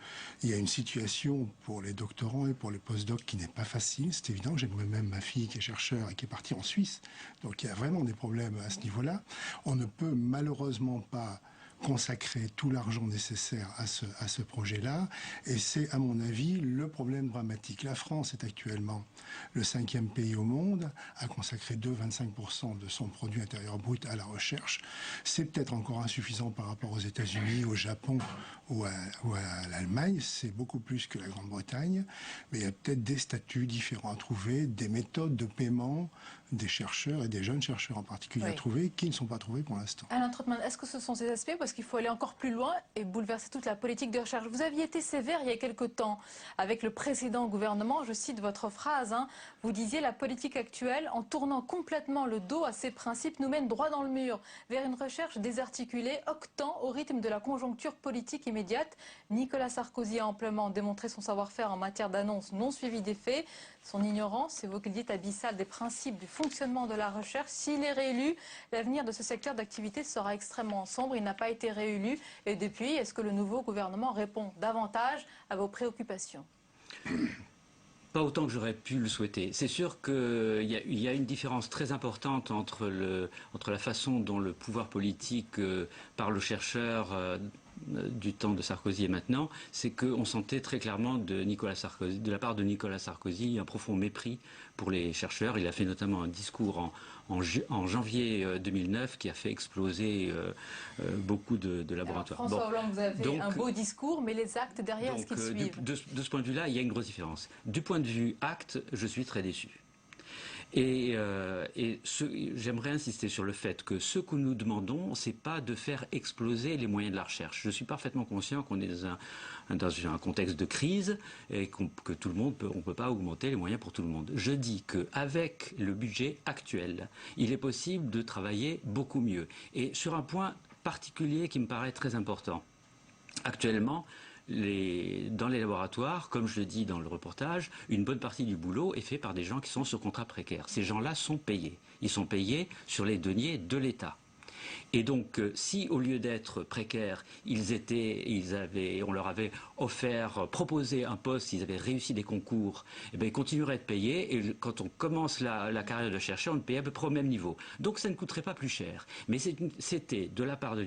y a une situation pour les doctorants et pour les postdocs qui n'est pas facile. C'est évident, j'ai moi-même ma fille qui est chercheur et qui est partie en Suisse, donc il y a vraiment des problèmes à ce niveau-là. On ne peut malheureusement pas consacrer tout l'argent nécessaire à ce projet-là. Et c'est, à mon avis, le problème dramatique. La France est actuellement le 5e pays au monde à consacrer 2,25% de son produit intérieur brut à la recherche. C'est peut-être encore insuffisant par rapport aux États-Unis, au Japon ou à l'Allemagne. C'est beaucoup plus que la Grande-Bretagne. Mais il y a peut-être des statuts différents à trouver, des méthodes de paiement des chercheurs et des jeunes chercheurs en particulier à trouver, qui ne sont pas trouvés pour l'instant. Alain Trottmann, est-ce que ce sont ces aspects, parce qu'il faut aller encore plus loin et bouleverser toute la politique de recherche? Vous aviez été sévère il y a quelque temps avec le précédent gouvernement, je cite votre phrase, vous disiez: la politique actuelle, en tournant complètement le dos à ses principes, nous mène droit dans le mur, vers une recherche désarticulée, octant au rythme de la conjoncture politique immédiate. Nicolas Sarkozy a amplement démontré son savoir-faire en matière d'annonces non suivies des faits. Son ignorance, c'est vous qui le dites, abyssale des principes du fonctionnement de la recherche. S'il est réélu, l'avenir de ce secteur d'activité sera extrêmement sombre. Il n'a pas été réélu. Et depuis, est-ce que le nouveau gouvernement répond davantage à vos préoccupations? Pas autant que j'aurais pu le souhaiter. C'est sûr qu'il y a une différence très importante entre la façon dont le pouvoir politique parle aux chercheurs du temps de Sarkozy et maintenant, c'est qu'on sentait très clairement de la part de Nicolas Sarkozy un profond mépris pour les chercheurs. Il a fait notamment un discours en janvier 2009 qui a fait exploser beaucoup de laboratoires. Alors, François Hollande, vous avez un beau discours, mais les actes derrière, est-ce qu'ils suivent? De ce point de vue-là, il y a une grosse différence. Du point de vue acte, je suis très déçu. Et j'aimerais insister sur le fait que ce que nous demandons, c'est pas de faire exploser les moyens de la recherche. Je suis parfaitement conscient qu'on est dans un contexte de crise et que tout le monde on peut pas augmenter les moyens pour tout le monde. Je dis qu'avec le budget actuel, il est possible de travailler beaucoup mieux. Et sur un point particulier qui me paraît très important, actuellement, dans les laboratoires, comme je le dis dans le reportage, une bonne partie du boulot est fait par des gens qui sont sur contrat précaire. Ces gens-là sont payés. Ils sont payés sur les deniers de l'État. Et donc, si au lieu d'être précaires, on leur avait proposé un poste, ils avaient réussi des concours, eh bien, ils continueraient de payer. Et quand on commence la carrière de chercheur, on le paye à peu près au même niveau. Donc, ça ne coûterait pas plus cher. Mais c'était, de la part de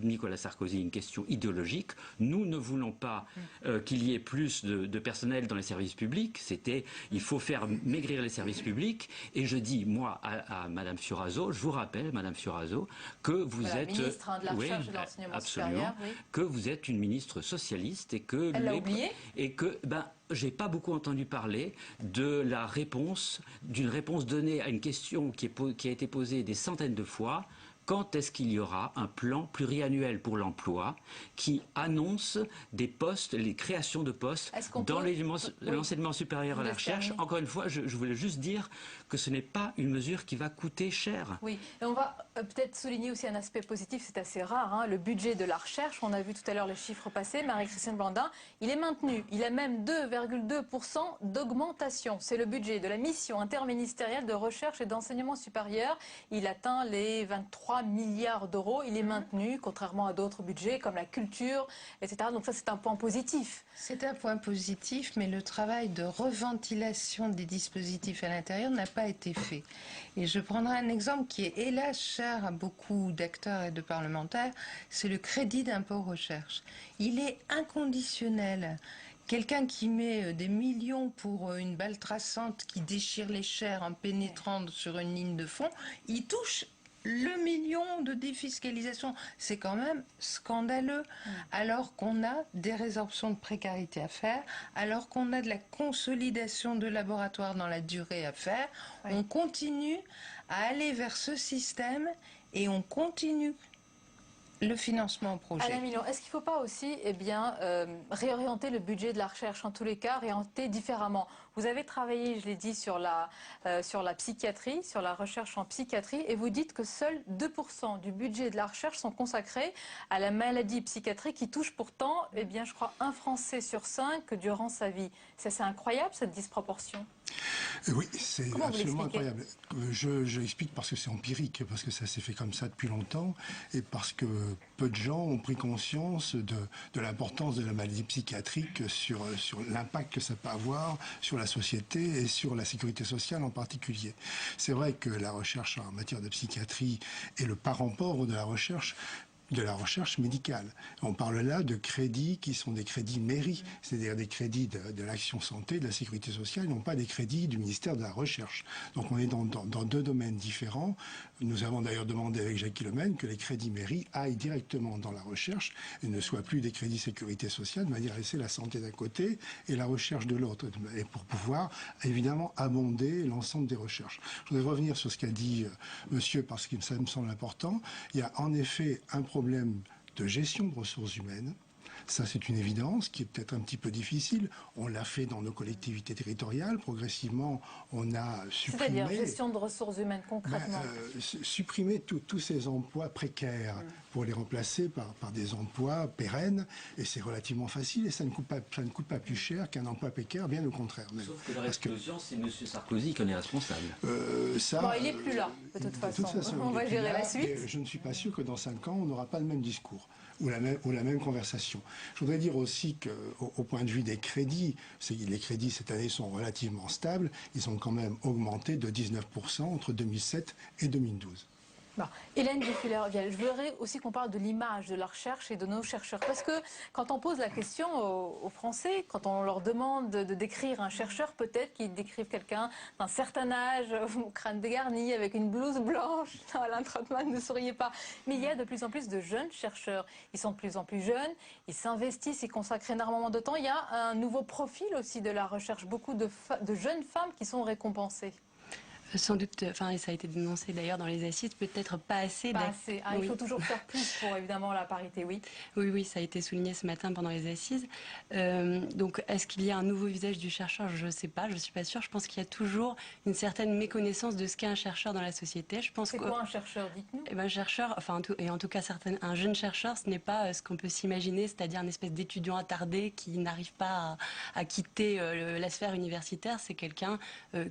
Nicolas Sarkozy, une question idéologique. Nous ne voulons pas qu'il y ait plus de personnel dans les services publics. Il faut faire maigrir les services publics. Et je dis, moi, à Madame Fioraso, je vous rappelle, Madame Fioraso, que vous êtes ministre de la Recherche et de l'Enseignement supérieur. Oui. Que vous êtes une ministre socialiste et que elle l'a oublié. Et que j'ai pas beaucoup entendu parler d'une réponse donnée à une question qui a été posée des centaines de fois. Quand est-ce qu'il y aura un plan pluriannuel pour l'emploi qui annonce des postes, les créations de postes dans l'enseignement supérieur et la recherche? Encore une fois, je voulais juste dire que ce n'est pas une mesure qui va coûter cher. Oui, et on va peut-être souligner aussi un aspect positif, c'est assez rare, hein, le budget de la recherche. On a vu tout à l'heure les chiffres passer, Marie-Christine Blandin, il est maintenu. Il a même 2,2% d'augmentation. C'est le budget de la mission interministérielle de recherche et d'enseignement supérieur. Il atteint les 23 milliards d'euros. Il est maintenu, contrairement à d'autres budgets comme la culture, etc. Donc ça, c'est un point positif. C'est un point positif, mais le travail de reventilation des dispositifs à l'intérieur n'a pas été fait. Et je prendrai un exemple qui est hélas cher à beaucoup d'acteurs et de parlementaires, c'est le crédit d'impôt recherche. Il est inconditionnel. Quelqu'un qui met des millions pour une balle traçante qui déchire les chairs en pénétrant sur une ligne de fond, il touche le million de défiscalisation. C'est quand même scandaleux. Alors qu'on a des résorptions de précarité à faire, alors qu'on a de la consolidation de laboratoires dans la durée à faire, on continue à aller vers ce système et on continue le financement au projet. Alain Milon, est-ce qu'il ne faut pas aussi réorienter le budget de la recherche, en tous les cas, réorienter différemment? Vous avez travaillé, je l'ai dit, sur la psychiatrie, sur la recherche en psychiatrie, et vous dites que seuls 2% du budget de la recherche sont consacrés à la maladie psychiatrique qui touche pourtant, je crois, 1 Français sur 5 durant sa vie. C'est incroyable, cette disproportion. Oui, c'est absolument incroyable. Je l'explique parce que c'est empirique, parce que ça s'est fait comme ça depuis longtemps, et parce que peu de gens ont pris conscience de l'importance de la maladie psychiatrique sur l'impact que ça peut avoir sur la société et sur la sécurité sociale en particulier. C'est vrai que la recherche en matière de psychiatrie est le parent pauvre de la recherche médicale. On parle là de crédits qui sont des crédits mairie, c'est-à-dire des crédits de l'action santé, de la sécurité sociale, non pas des crédits du ministère de la Recherche. Donc on est dans 2 domaines différents. Nous avons d'ailleurs demandé avec Jackie Lemaine que les crédits mairie aillent directement dans la recherche et ne soient plus des crédits sécurité sociale, de manière à laisser la santé d'un côté et la recherche de l'autre, et pour pouvoir évidemment abonder l'ensemble des recherches. Je voudrais revenir sur ce qu'a dit monsieur, parce que ça me semble important. Il y a en effet un problème de gestion de ressources humaines. Ça, c'est une évidence qui est peut-être un petit peu difficile. On l'a fait dans nos collectivités territoriales. Progressivement, on a supprimé... C'est-à-dire gestion de ressources humaines, concrètement supprimer tous ces emplois précaires pour les remplacer par des emplois pérennes. Et c'est relativement facile et ça ne coûte pas plus cher qu'un emploi précaire, bien au contraire. Même. Sauf que la explosion, c'est M. Sarkozy qui en est responsable. Il n'est plus là, de toute façon. On va gérer la suite. Je ne suis pas sûr que dans 5 ans, on n'aura pas le même discours ou la même conversation. Je voudrais dire aussi qu'au point de vue des crédits, les crédits cette année sont relativement stables. Ils ont quand même augmenté de 19% entre 2007 et 2012. Bon. Hélène Guéfuller-Vielle, je voudrais aussi qu'on parle de l'image de la recherche et de nos chercheurs. Parce que quand on pose la question aux Français, quand on leur demande de décrire un chercheur, peut-être qu'ils décrivent quelqu'un d'un certain âge, au crâne dégarni, avec une blouse blanche. Alain Trottmann, ne souriez pas. Mais il y a de plus en plus de jeunes chercheurs. Ils sont de plus en plus jeunes, ils s'investissent, ils consacrent énormément de temps. Il y a un nouveau profil aussi de la recherche. Beaucoup de jeunes femmes qui sont récompensées. Sans doute, ça a été dénoncé d'ailleurs dans les assises, peut-être pas assez. Il faut toujours faire plus pour évidemment la parité, oui. Oui, ça a été souligné ce matin pendant les assises. Donc, est-ce qu'il y a un nouveau visage du chercheur? Je ne sais pas, je ne suis pas sûre. Je pense qu'il y a toujours une certaine méconnaissance de ce qu'est un chercheur dans la société. C'est quoi un chercheur, dites-nous? Un chercheur, en tout cas un jeune chercheur, ce n'est pas ce qu'on peut s'imaginer, c'est-à-dire une espèce d'étudiant attardé qui n'arrive pas à quitter la sphère universitaire. C'est quelqu'un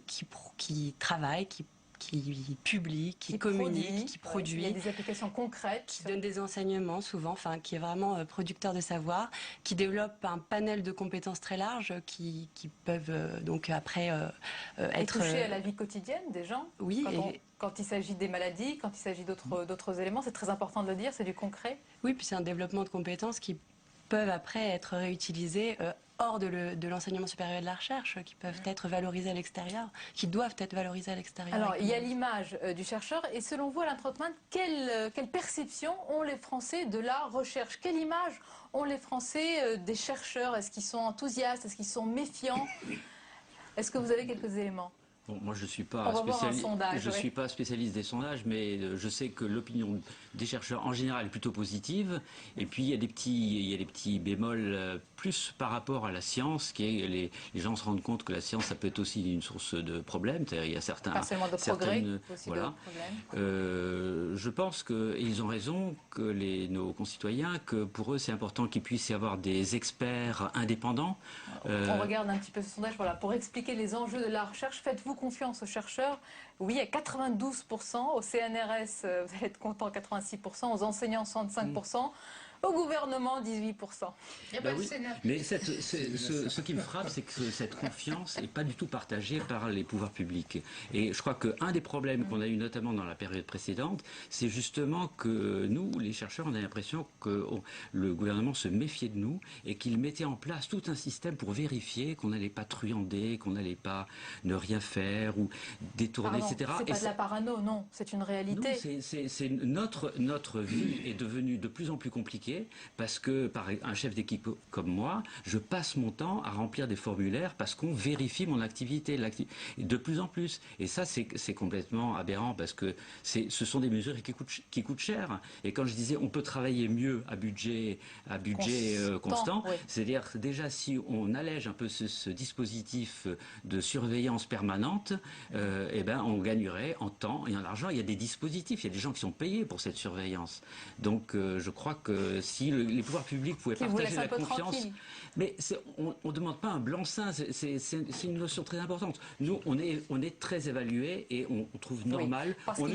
qui travaille, qui qui publie, qui communique, qui produit. Il y a des applications concrètes. Qui donne des enseignements souvent, qui est vraiment producteur de savoir, qui développe un panel de compétences très larges qui peuvent donc après être... toucher à la vie quotidienne des gens. Oui. Quand il s'agit des maladies, quand il s'agit d'autres éléments, c'est très important de le dire, c'est du concret. Oui, puis c'est un développement de compétences qui peuvent après être réutilisées hors de l'enseignement supérieur et de la recherche, qui peuvent être valorisées à l'extérieur, qui doivent être valorisées à l'extérieur. Alors, il y a l'image du chercheur, et selon vous, Alain Trottmann, quelle perception ont les Français de la recherche? Quelle image ont les Français des chercheurs? Est-ce qu'ils sont enthousiastes? Est-ce qu'ils sont méfiants? Est-ce que vous avez quelques éléments? Bon, moi, je ne suis pas spécialiste des sondages, mais je sais que l'opinion des chercheurs en général est plutôt positive. Et puis, il y a des petits bémols plus par rapport à la science, les gens se rendent compte que la science, ça peut être aussi une source de problèmes. Il y a certains... Pas seulement de progrès, aussi voilà. de problèmes. Je pense qu'ils ont raison, nos concitoyens, que pour eux, c'est important qu'il puisse y avoir des experts indépendants. On regarde un petit peu ce sondage. Voilà, pour expliquer les enjeux de la recherche, faites-vous confiance aux chercheurs? Oui, à 92%, au CNRS, vous allez être content, 86%, aux enseignants, 65%, au gouvernement, 18%. Oui. Mais ce qui me frappe, c'est que cette confiance n'est pas du tout partagée par les pouvoirs publics. Et je crois qu'un des problèmes qu'on a eu notamment dans la période précédente, c'est justement que nous, les chercheurs, on a l'impression que le gouvernement se méfiait de nous et qu'il mettait en place tout un système pour vérifier qu'on n'allait pas truander, qu'on n'allait pas ne rien faire ou détourner, etc. C'est pas de la parano, non, c'est une réalité. Non, notre vie est devenue de plus en plus compliquée parce que, par un chef d'équipe comme moi, je passe mon temps à remplir des formulaires parce qu'on vérifie mon activité de plus en plus. Et ça, c'est complètement aberrant parce que ce sont des mesures qui coûtent cher. Et quand je disais on peut travailler mieux à budget constant, oui. C'est-à-dire déjà si on allège un peu ce dispositif de surveillance permanente, on gagnerait en temps et en argent. Il y a des dispositifs, il y a des gens qui sont payés pour cette surveillance. Donc je crois que si les pouvoirs publics pouvaient partager la confiance... Tranquille. Mais on ne demande pas un blanc-seing, c'est une notion très importante. Nous, on est très évalués et on trouve normal, on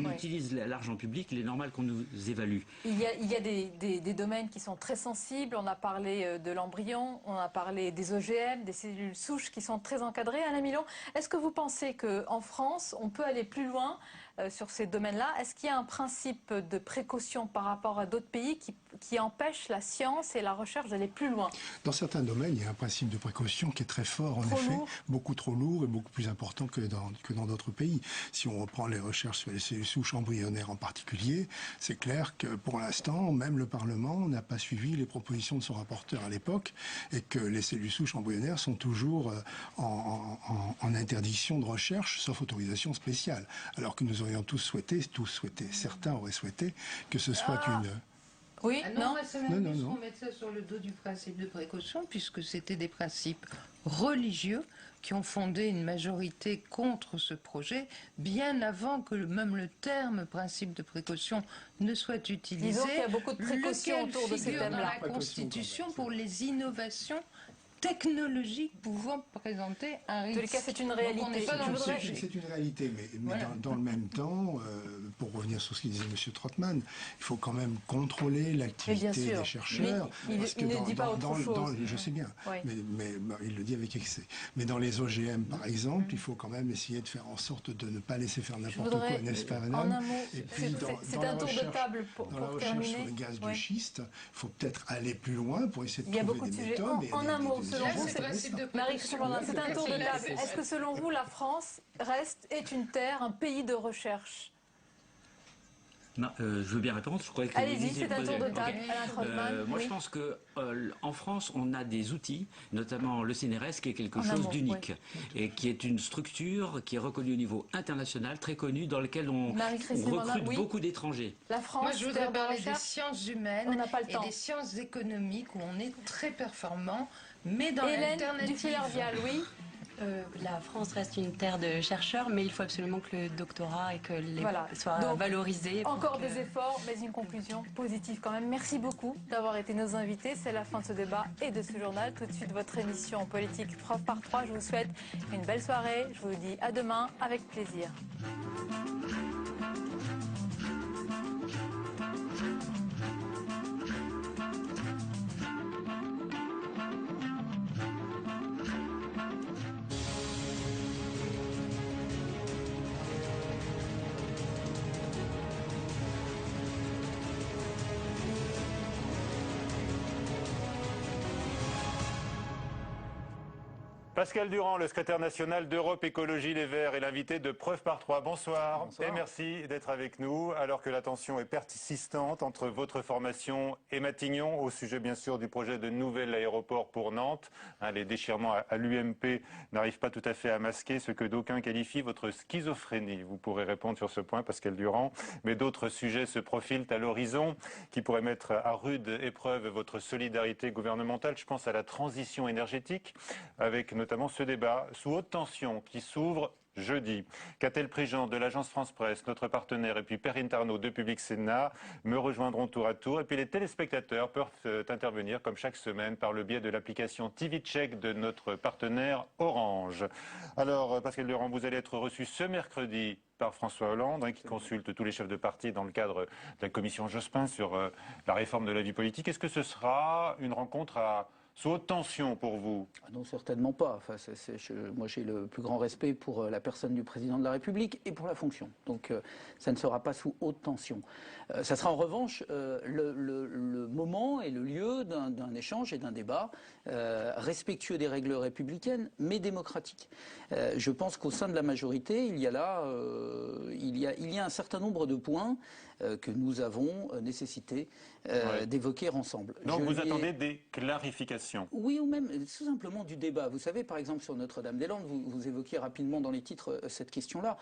utilise l'argent public, il est normal qu'on nous évalue. Il y a des domaines qui sont très sensibles, on a parlé de l'embryon, on a parlé des OGM, des cellules souches qui sont très encadrées. Alain Milon, est-ce que vous pensez qu'en France, on peut aller plus loin sur ces domaines-là? Est-ce qu'il y a un principe de précaution par rapport à d'autres pays qui empêche la science et la recherche d'aller plus loin? Dans certains domaines, il y a un principe de précaution qui est très fort, en effet, beaucoup trop lourd et beaucoup plus important que dans d'autres pays. Si on reprend les recherches sur les cellules souches embryonnaires en particulier, c'est clair que pour l'instant, même le Parlement n'a pas suivi les propositions de son rapporteur à l'époque et que les cellules souches embryonnaires sont toujours en interdiction de recherche, sauf autorisation spéciale. Alors que nous aurions tous souhaité, certains auraient souhaité que ce soit une... Oui, non, on met ça sur le dos du principe de précaution, puisque c'était des principes religieux qui ont fondé une majorité contre ce projet, bien avant que même le terme principe de précaution ne soit utilisé. Disons qu'il y a beaucoup de précautions autour de ces thèmes-là. Dans la Constitution pour les innovations technologiques pouvant présenter un risque. En tous les cas, c'est une réalité. C'est une réalité, mais voilà. dans le même temps, pour revenir sur ce qu'il disait M. Trottmann, il faut quand même contrôler l'activité des chercheurs. Mais il ne dit pas autre chose. Je sais bien, mais il le dit avec excès. Mais dans les OGM, par exemple, il faut quand même essayer de faire en sorte de ne pas laisser faire n'importe quoi, n'est-ce pas, madame? En un mot, c'est un tour de table pour terminer. Dans la recherche sur les gaz du schiste, il faut peut-être aller plus loin pour essayer de trouver des méthodes. En un mot, selon vous, c'est un tour de table. Est-ce que selon vous, la France est une terre, un pays de recherche? Non, je veux bien répondre. Allez-y, c'est un tour de table. Moi, je pense qu'en France, on a des outils, notamment le CNRS, qui est quelque chose d'unique et qui est une structure qui est reconnue au niveau international, très connue, dans laquelle on recrute beaucoup d'étrangers. La France, moi, je voudrais parler des sciences humaines et des sciences économiques où on est très performant, mais dans l'alternative. Hélène Dufeil-Hervial, oui. La France reste une terre de chercheurs, mais il faut absolument que le doctorat et que les soient Donc, valorisés. Encore des efforts, mais une conclusion positive quand même. Merci beaucoup d'avoir été nos invités. C'est la fin de ce débat et de ce journal. Tout de suite, votre émission politique Preuve par 3. Je vous souhaite une belle soirée. Je vous dis à demain avec plaisir. Pascal Durand, le secrétaire national d'Europe Écologie Les Verts, est l'invité de Preuve par 3. Bonsoir. Bonsoir. Et merci d'être avec nous, alors que la tension est persistante entre votre formation et Matignon, au sujet bien sûr du projet de nouvel aéroport pour Nantes. Les déchirements à l'UMP n'arrivent pas tout à fait à masquer ce que d'aucuns qualifient votre schizophrénie. Vous pourrez répondre sur ce point, Pascal Durand. Mais d'autres sujets se profilent à l'horizon qui pourraient mettre à rude épreuve votre solidarité gouvernementale. Je pense à la transition énergétique, avec notamment ce débat sous haute tension qui s'ouvre jeudi. Catel Prigent de l'agence France Presse, notre partenaire, et puis Perrine Tarnaud de Public Sénat me rejoindront tour à tour. Et puis les téléspectateurs peuvent intervenir comme chaque semaine par le biais de l'application TV Check de notre partenaire Orange. Alors Pascal Durand, vous allez être reçu ce mercredi par François Hollande, qui consulte tous les chefs de parti dans le cadre de la commission Jospin sur la réforme de la vie politique. Est-ce que ce sera une rencontre sous haute tension pour vous? Non, certainement pas. Enfin, moi, j'ai le plus grand respect pour la personne du président de la République et pour la fonction. Donc, ça ne sera pas sous haute tension. Ça sera en revanche le moment et le lieu d'un échange et d'un débat respectueux des règles républicaines, mais démocratiques. Je pense qu'au sein de la majorité, il y a un certain nombre de points que nous avons nécessité d'évoquer ensemble. Donc vous attendez des clarifications? Oui, ou même tout simplement du débat. Vous savez, par exemple, sur Notre-Dame-des-Landes, vous évoquiez rapidement dans les titres cette question-là.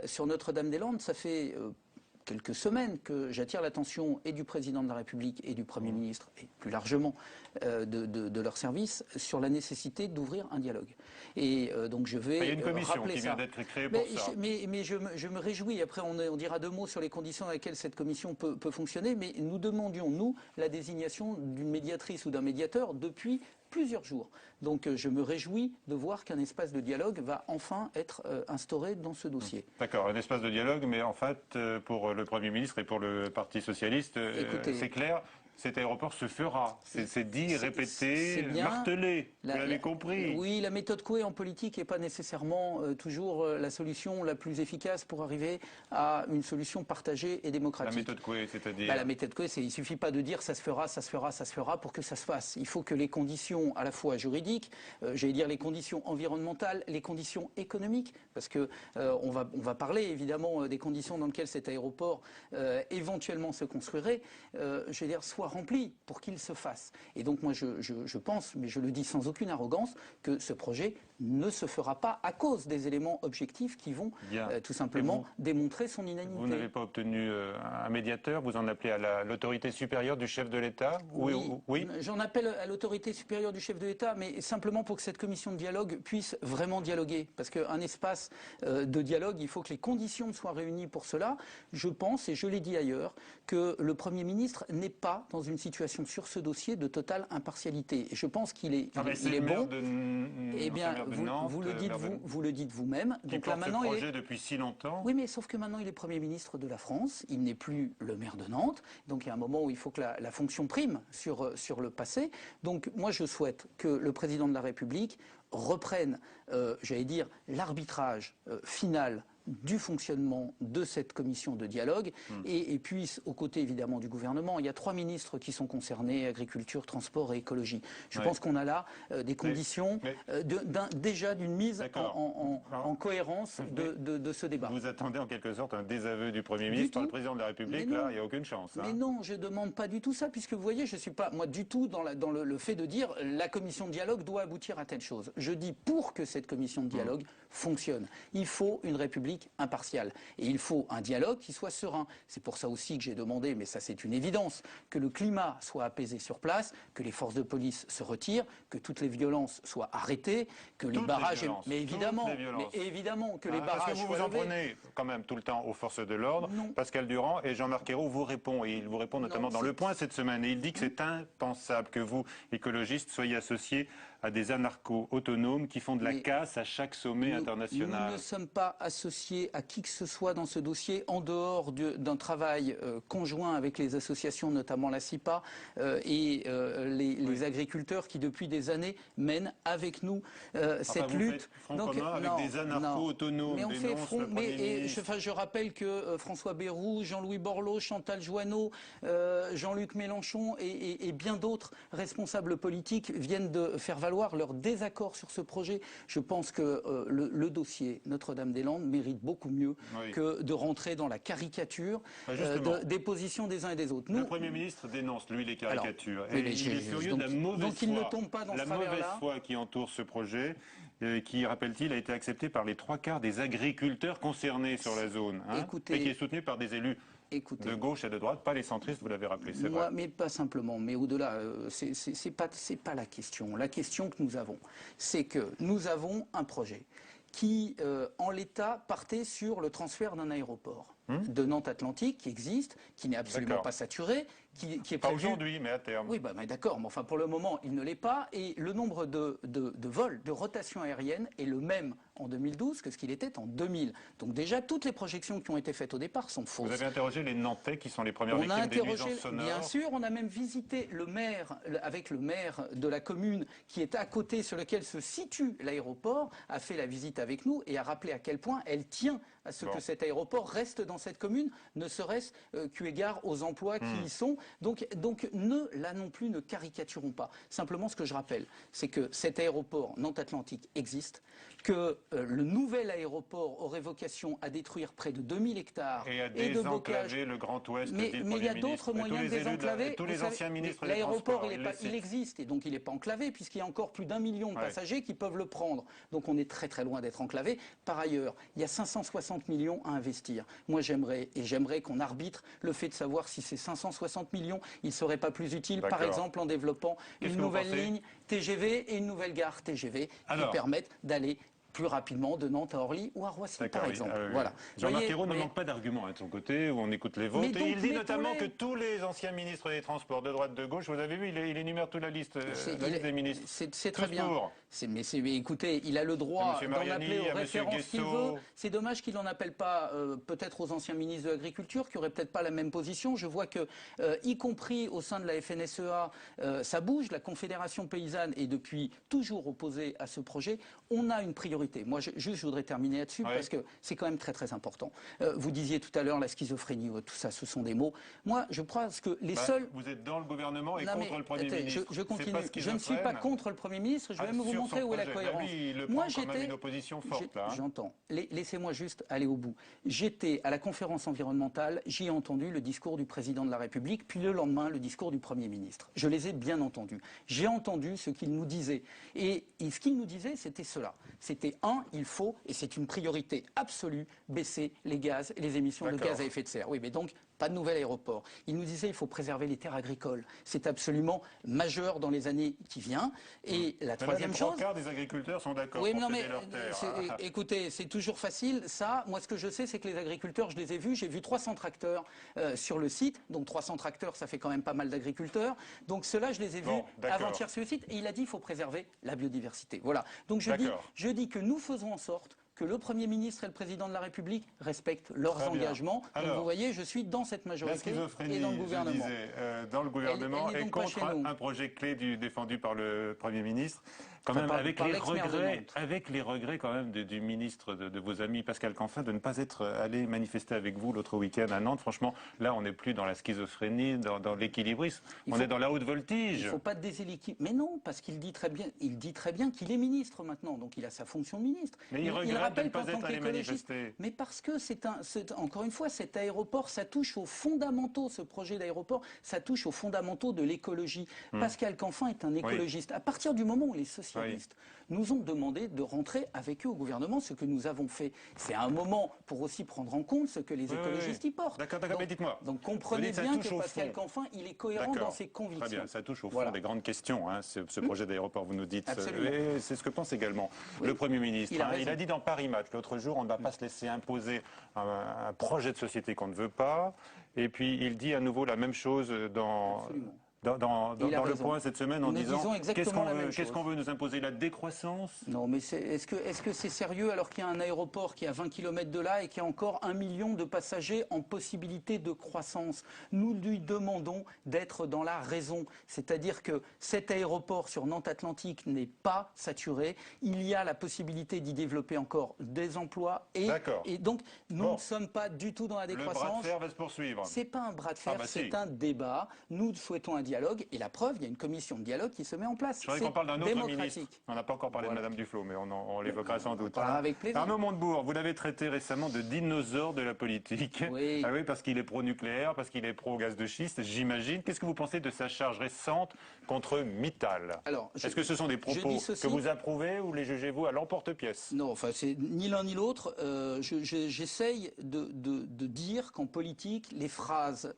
Sur Notre-Dame-des-Landes, ça fait quelques semaines que j'attire l'attention et du président de la République et du Premier ministre, et plus largement de leur service, sur la nécessité d'ouvrir un dialogue. Et donc je vais il y a une commission rappeler qui ça. vient d'être créée pour ça. Mais je me réjouis, après on dira deux mots sur les conditions dans lesquelles cette commission peut fonctionner, mais nous demandions, nous, la désignation d'une médiatrice ou d'un médiateur depuis plusieurs jours. Donc je me réjouis de voir qu'un espace de dialogue va enfin être instauré dans ce dossier. D'accord, un espace de dialogue, mais en fait, pour le Premier ministre et pour le Parti socialiste, c'est clair. Cet aéroport se fera. C'est dit, répété, martelé. Vous l'avez compris. Oui, la méthode Coué en politique n'est pas nécessairement toujours la solution la plus efficace pour arriver à une solution partagée et démocratique. La méthode Coué, c'est-à-dire La méthode Coué, il ne suffit pas de dire ça se fera, ça se fera, ça se fera pour que ça se fasse. Il faut que les conditions à la fois juridiques, j'allais dire les conditions environnementales, les conditions économiques, parce que on va parler évidemment des conditions dans lesquelles cet aéroport éventuellement se construirait, j'allais dire, soit rempli pour qu'il se fasse. Et donc moi je pense, mais je le dis sans aucune arrogance, que ce projet ne se fera pas à cause des éléments objectifs qui vont tout simplement démontrer son inanité. Vous n'avez pas obtenu un médiateur, vous en appelez à l'autorité supérieure du chef de l'État? Oui. J'en appelle à l'autorité supérieure du chef de l'État, mais simplement pour que cette commission de dialogue puisse vraiment dialoguer. Parce qu'un espace de dialogue, il faut que les conditions soient réunies pour cela. Je pense, et je l'ai dit ailleurs, que le Premier ministre n'est pas dans une situation sur ce dossier de totale impartialité. Et je pense qu'il est, il est bon. Eh bien, vous le dites vous-même. Donc là maintenant, ce projet depuis si longtemps. Oui, mais sauf que maintenant il est Premier ministre de la France. Il n'est plus le maire de Nantes. Donc il y a un moment où il faut que la fonction prime sur le passé. Donc moi je souhaite que le président de la République reprenne, j'allais dire, l'arbitrage final du fonctionnement de cette commission de dialogue et puisse, aux côtés évidemment du gouvernement, il y a 3 ministres qui sont concernés, agriculture, transport et écologie. Je pense qu'on a là des conditions déjà d'une mise en cohérence de ce débat. Vous attendez en quelque sorte un désaveu du Premier ministre par le président de la République, là, il n'y a aucune chance. Mais non, je ne demande pas du tout ça, puisque vous voyez, je ne suis pas, moi, du tout dans le fait de dire la commission de dialogue doit aboutir à telle chose. Je dis pour que cette commission de dialogue fonctionne, il faut une République public impartial. Et il faut un dialogue qui soit serein. C'est pour ça aussi que j'ai demandé, mais ça c'est une évidence, que le climat soit apaisé sur place, que les forces de police se retirent, que toutes les violences soient arrêtées, que les barrages... Mais évidemment que les barrages... Est-ce que vous vous en prenez quand même tout le temps aux forces de l'ordre? Pascal Durand et Jean-Marc Ayrault vous répondent, et il vous répond notamment dans Le Point cette semaine, et il dit que c'est impensable que vous, écologistes, soyez associés à des anarcho-autonomes qui font de la casse à chaque sommet international. Nous ne sommes pas associés à qui que ce soit dans ce dossier, en dehors d'un travail conjoint avec les associations, notamment la CIPA, et les agriculteurs qui, depuis des années, mènent avec nous cette lutte. Front commun avec des anarcho-autonomes. Mais on fait front. Je rappelle que François Bayrou, Jean-Louis Borloo, Chantal Joanneau, Jean-Luc Mélenchon et bien d'autres responsables politiques viennent de faire valoir leur désaccord sur ce projet. Je pense que le dossier Notre-Dame-des-Landes mérite beaucoup mieux que de rentrer dans la caricature des positions des uns et des autres. Le Premier ministre dénonce, lui, les caricatures. Et il est furieux de la mauvaise foi. Il ne tombe pas dans ce travers-là. La mauvaise foi qui entoure ce projet, qui, rappelle-t-il, a été accepté par les 3/4 des agriculteurs concernés sur la zone, et qui est soutenu par des élus de gauche et de droite, pas les centristes, vous l'avez rappelé, c'est vrai. Mais pas simplement, mais au-delà, c'est pas la question. La question que nous avons, c'est que nous avons un projet qui, en l'état, partait sur le transfert d'un aéroport de Nantes Atlantique qui existe, qui n'est absolument pas saturé, qui est prévu... Pas aujourd'hui, mais à terme. Oui, mais d'accord, mais enfin pour le moment, il ne l'est pas, et le nombre de vols, de rotations aériennes est le même en 2012 que ce qu'il était en 2000. Donc déjà, toutes les projections qui ont été faites au départ sont fausses. Vous avez interrogé les Nantais qui sont les premières victimes des nuisances sonores? Bien sûr, on a même visité le maire, avec le maire de la commune qui est à côté, sur lequel se situe l'aéroport, a fait la visite avec nous et a rappelé à quel point elle tient à ce que cet aéroport reste dans cette commune, ne serait-ce qu'eu égard aux emplois qui y sont. Donc là non plus, ne caricaturons pas. Simplement, ce que je rappelle, c'est que cet aéroport Nantes-Atlantique existe, que le nouvel aéroport aurait vocation à détruire près de 2000 hectares et à désenclaver le Grand Ouest. Mais il y a d'autres moyens de désenclaver. Tous les anciens ministres des L'aéroport, Transports, il existe, et donc il n'est pas enclavé, puisqu'il y a encore plus d'1 million de passagers qui peuvent le prendre. Donc on est très très loin d'être enclavé. Par ailleurs, il y a 560 millions à investir. Moi j'aimerais qu'on arbitre le fait de savoir si ces 560 millions, ils ne seraient pas plus utiles, par exemple en développant une nouvelle ligne TGV et une nouvelle gare TGV qui permettent d'aller plus rapidement de Nantes à Orly ou à Roissy, par exemple. Voilà. Jean-Marc Ayrault ne manque pas d'arguments de son côté, où on écoute les votes. Et il dit notamment que tous les anciens ministres des Transports, de droite, de gauche, vous avez vu, il énumère toute la liste des ministres. C'est très bien. Mais écoutez, il a le droit d'en appeler aux références qu'il veut. C'est dommage qu'il n'en appelle pas peut-être aux anciens ministres de l'Agriculture, qui n'auraient peut-être pas la même position. Je vois que, y compris au sein de la FNSEA, ça bouge. La Confédération paysanne est depuis toujours opposée à ce projet. On a une priorité. Moi, je voudrais terminer là-dessus parce que c'est quand même très très important. Vous disiez tout à l'heure la schizophrénie, tout ça, ce sont des mots. Moi, je pense que les seuls... Vous êtes dans le gouvernement et contre le Premier ministre. Je continue. Je ne suis pas contre le Premier ministre. Je vais même vous montrer où est la cohérence. Moi, j'étais une opposition forte. J'entends. Laissez-moi juste aller au bout. J'étais à la conférence environnementale. J'y ai entendu le discours du président de la République, puis le lendemain le discours du Premier ministre. Je les ai bien entendus. J'ai entendu ce qu'il nous disait. Et ce qu'il nous disait, c'était cela. C'était il faut, et c'est une priorité absolue, baisser les gaz et les émissions de gaz à effet de serre. Oui, mais donc, pas de nouvel aéroport. Il nous disait qu'il faut préserver les terres agricoles. C'est absolument majeur dans les années qui viennent. Et la troisième chose... Les 3/4 des agriculteurs sont d'accord pour céder leurs terres. Écoutez, c'est toujours facile. Ça, moi, ce que je sais, c'est que les agriculteurs, je les ai vus. J'ai vu 300 tracteurs sur le site. Donc 300 tracteurs, ça fait quand même pas mal d'agriculteurs. Donc ceux-là, je les ai vus avant-hier sur le site. Et il a dit qu'il faut préserver la biodiversité. Voilà. Donc je dis que nous faisons en sorte que le Premier ministre et le Président de la République respectent leurs engagements. Donc vous voyez, je suis dans cette majorité et dans le gouvernement. Dans le gouvernement et contre un projet clé défendu par le Premier ministre. Quand même, avec les regrets quand même du ministre, de vos amis Pascal Canfin, de ne pas être allé manifester avec vous l'autre week-end à Nantes. Franchement, là, on n'est plus dans la schizophrénie, dans l'équilibrisme. On est dans la haute voltige. Il ne faut pas déséquilibrer. Mais non, parce qu'il dit très bien qu'il est ministre maintenant, donc il a sa fonction de ministre. Mais il regrette de ne pas être allé manifester. Mais parce que encore une fois, cet aéroport, ça touche aux fondamentaux, ce projet d'aéroport, ça touche aux fondamentaux de l'écologie. Pascal Canfin est un écologiste. À partir du moment où les sociétés socialistes nous ont demandé de rentrer avec eux au gouvernement, ce que nous avons fait. C'est un moment pour aussi prendre en compte ce que les écologistes y portent. D'accord, mais dites-moi. Donc comprenez bien que Pascal Canfin, il est cohérent dans ses convictions. Très bien, ça touche au fond des grandes questions, hein, ce projet d'aéroport, vous nous dites. Et c'est ce que pense également le Premier ministre. Il a dit dans Paris Match l'autre jour, on ne va pas se laisser imposer un projet de société qu'on ne veut pas. Et puis il dit à nouveau la même chose dans le point cette semaine en disant qu'est-ce qu'on veut nous imposer, la décroissance? Non, mais est-ce que c'est sérieux alors qu'il y a un aéroport qui est à 20 km de là et qui a encore 1 million de passagers en possibilité de croissance? Nous lui demandons d'être dans la raison, c'est-à-dire que cet aéroport sur Nantes Atlantique n'est pas saturé, il y a la possibilité d'y développer encore des emplois et donc nous ne sommes pas du tout dans la décroissance. Le bras de fer va se poursuivre. C'est pas un bras de fer, c'est un débat. Nous souhaitons un dialogue et la preuve, il y a une commission de dialogue qui se met en place. Je voudrais qu'on parle d'un autre ministre. On n'a pas encore parlé de Madame Duflot, mais on l'évoquera sans doute. Avec plaisir. Arnaud Montebourg, vous l'avez traité récemment de dinosaure de la politique. Oui. Ah oui, parce qu'il est pro-nucléaire, parce qu'il est pro-gaz de schiste, j'imagine. Qu'est-ce que vous pensez de sa charge récente contre Mittal? Est-ce que ce sont des propos que vous approuvez ou les jugez-vous à l'emporte-pièce? Non, enfin, c'est ni l'un ni l'autre. J'essaye de dire qu'en politique, les phrases,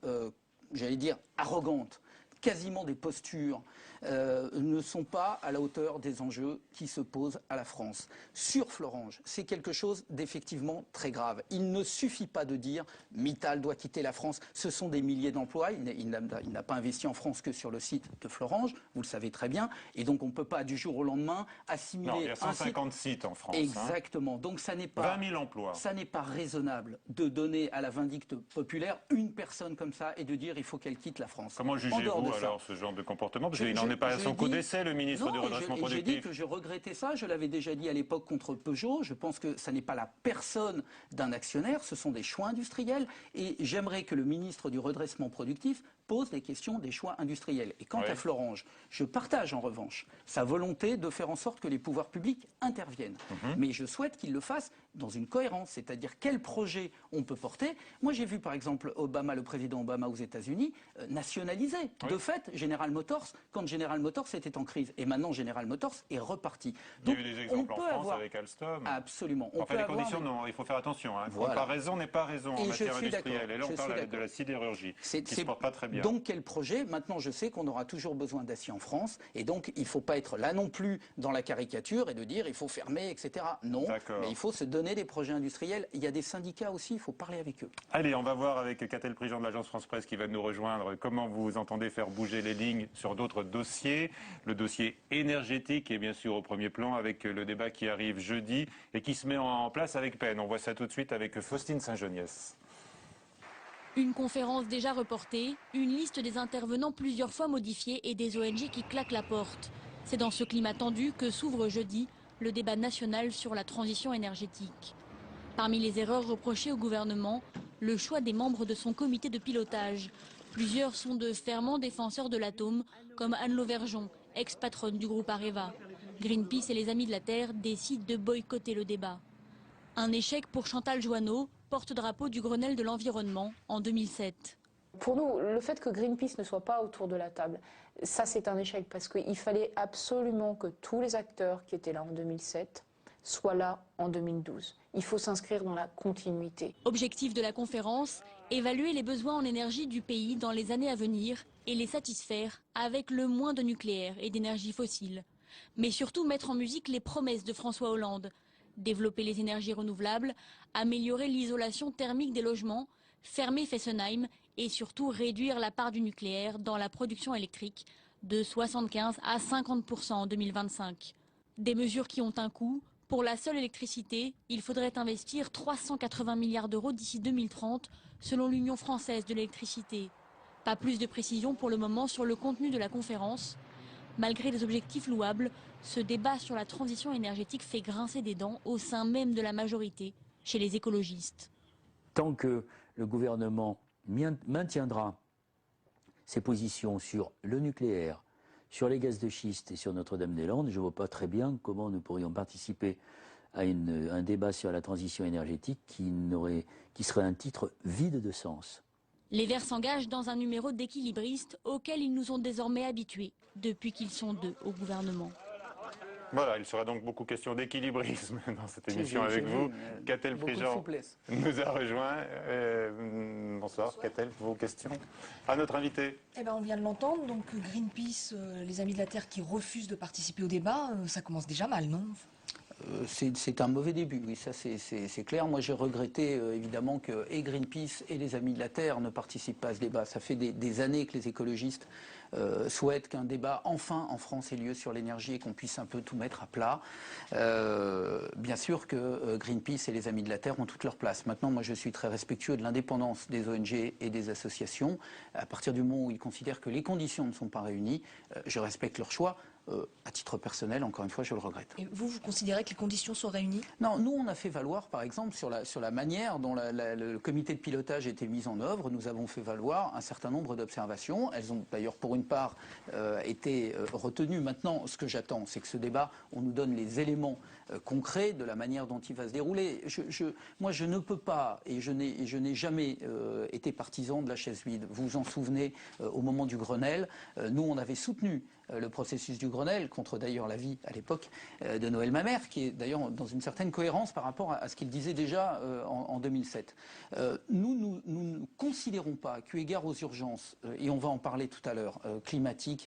j'allais dire, arrogantes, quasiment des postures, ne sont pas à la hauteur des enjeux qui se posent à la France. Sur Florange, c'est quelque chose d'effectivement très grave. Il ne suffit pas de dire Mittal doit quitter la France. Ce sont des milliers d'emplois. Il n'a pas investi en France que sur le site de Florange, vous le savez très bien. Et donc on ne peut pas du jour au lendemain assimiler. Non, il y a 150 sites en France. Exactement. Donc ça n'est pas 20 000 emplois. Ça n'est pas raisonnable de donner à la vindicte populaire une personne comme ça et de dire il faut qu'elle quitte la France. Comment jugez-vous alors ce genre de comportement? Parce qu'il n'en est pas à son coup d'essai, le ministre du redressement productif. J'ai dit que je regrettais ça, je l'avais déjà dit à l'époque contre Peugeot. Je pense que ça n'est pas la personne d'un actionnaire, ce sont des choix industriels. Et j'aimerais que le ministre du redressement productif pose les questions des choix industriels. Et quant à Florange, je partage en revanche sa volonté de faire en sorte que les pouvoirs publics interviennent. Mais je souhaite qu'il le fasse dans une cohérence, c'est-à-dire quel projet on peut porter. Moi j'ai vu par exemple le président Obama aux États-Unis nationaliser de fait General Motors quand General Motors était en crise. Et maintenant General Motors est reparti. Donc, il y a eu des exemples en France avec Alstom. Absolument. Enfin, les conditions, non, il faut faire attention. Comparaison n'est pas raison en matière industrielle. Et là on parle de la sidérurgie qui ne se porte pas très bien. Donc quel projet? Maintenant je sais qu'on aura toujours besoin d'acier en France et donc il ne faut pas être là non plus dans la caricature et de dire il faut fermer, etc. Non, mais il faut se donner des projets industriels. Il y a des syndicats aussi, il faut parler avec eux. Allez, on va voir avec Catel Prigent de l'agence France Presse qui va nous rejoindre comment vous entendez faire bouger les lignes sur d'autres dossiers. Le dossier énergétique est bien sûr au premier plan avec le débat qui arrive jeudi et qui se met en place avec peine. On voit ça tout de suite avec Faustine Saint-Geniès. Une conférence déjà reportée, une liste des intervenants plusieurs fois modifiée et des ONG qui claquent la porte. C'est dans ce climat tendu que s'ouvre jeudi le débat national sur la transition énergétique. Parmi les erreurs reprochées au gouvernement, le choix des membres de son comité de pilotage. Plusieurs sont de fervents défenseurs de l'atome, comme Anne Lauvergeon, ex-patronne du groupe Areva. Greenpeace et les Amis de la Terre décident de boycotter le débat. Un échec pour Chantal Joanneau, porte-drapeau du Grenelle de l'environnement en 2007. Pour nous, le fait que Greenpeace ne soit pas autour de la table, ça c'est un échec parce qu'il fallait absolument que tous les acteurs qui étaient là en 2007 soient là en 2012. Il faut s'inscrire dans la continuité. Objectif de la conférence, évaluer les besoins en énergie du pays dans les années à venir et les satisfaire avec le moins de nucléaire et d'énergie fossile. Mais surtout mettre en musique les promesses de François Hollande. Développer les énergies renouvelables, améliorer l'isolation thermique des logements, fermer Fessenheim et surtout réduire la part du nucléaire dans la production électrique de 75 à 50% en 2025. Des mesures qui ont un coût. Pour la seule électricité, il faudrait investir 380 milliards d'euros d'ici 2030, selon l'Union française de l'électricité. Pas plus de précision pour le moment sur le contenu de la conférence. Malgré les objectifs louables, ce débat sur la transition énergétique fait grincer des dents au sein même de la majorité, chez les écologistes. Tant que le gouvernement maintiendra ses positions sur le nucléaire, sur les gaz de schiste et sur Notre-Dame-des-Landes, je ne vois pas très bien comment nous pourrions participer à un débat sur la transition énergétique qui serait un titre vide de sens. Les Verts s'engagent dans un numéro d'équilibristes auquel ils nous ont désormais habitués depuis qu'ils sont deux au gouvernement. Voilà, il sera donc beaucoup question d'équilibrisme dans cette émission avec j'ai vous. vu, Catel beaucoup de Prigent souplesse. nous a rejoint. Bonsoir, Catel, vos questions à notre invité. Eh ben, on vient de l'entendre, donc Greenpeace, les Amis de la Terre qui refusent de participer au débat, ça commence déjà mal, non? C'est un mauvais début, oui, ça c'est clair. Moi j'ai regretté évidemment que et Greenpeace et les Amis de la Terre ne participent pas à ce débat. Ça fait des années que les écologistes souhaitent qu'un débat enfin en France ait lieu sur l'énergie et qu'on puisse un peu tout mettre à plat. Bien sûr que Greenpeace et les Amis de la Terre ont toute leur place. Maintenant, moi je suis très respectueux de l'indépendance des ONG et des associations. À partir du moment où ils considèrent que les conditions ne sont pas réunies, je respecte leur choix. À titre personnel, encore une fois, je le regrette. Et vous considérez que les conditions sont réunies? Non, nous on a fait valoir, par exemple, sur la manière dont le comité de pilotage a été mis en œuvre, nous avons fait valoir un certain nombre d'observations. Elles ont d'ailleurs pour une part été retenues. Maintenant, ce que j'attends, c'est que ce débat, on nous donne les éléments concrets de la manière dont il va se dérouler. Moi, je ne peux pas, et je n'ai jamais été partisan de la chaise vide. Vous vous en souvenez, au moment du Grenelle, nous on avait soutenu le processus du Grenelle, contre d'ailleurs l'avis à l'époque de Noël Mamère, qui est d'ailleurs dans une certaine cohérence par rapport à ce qu'il disait déjà en 2007. Nous ne considérons pas, qu'eu égard aux urgences, et on va en parler tout à l'heure, climatiques,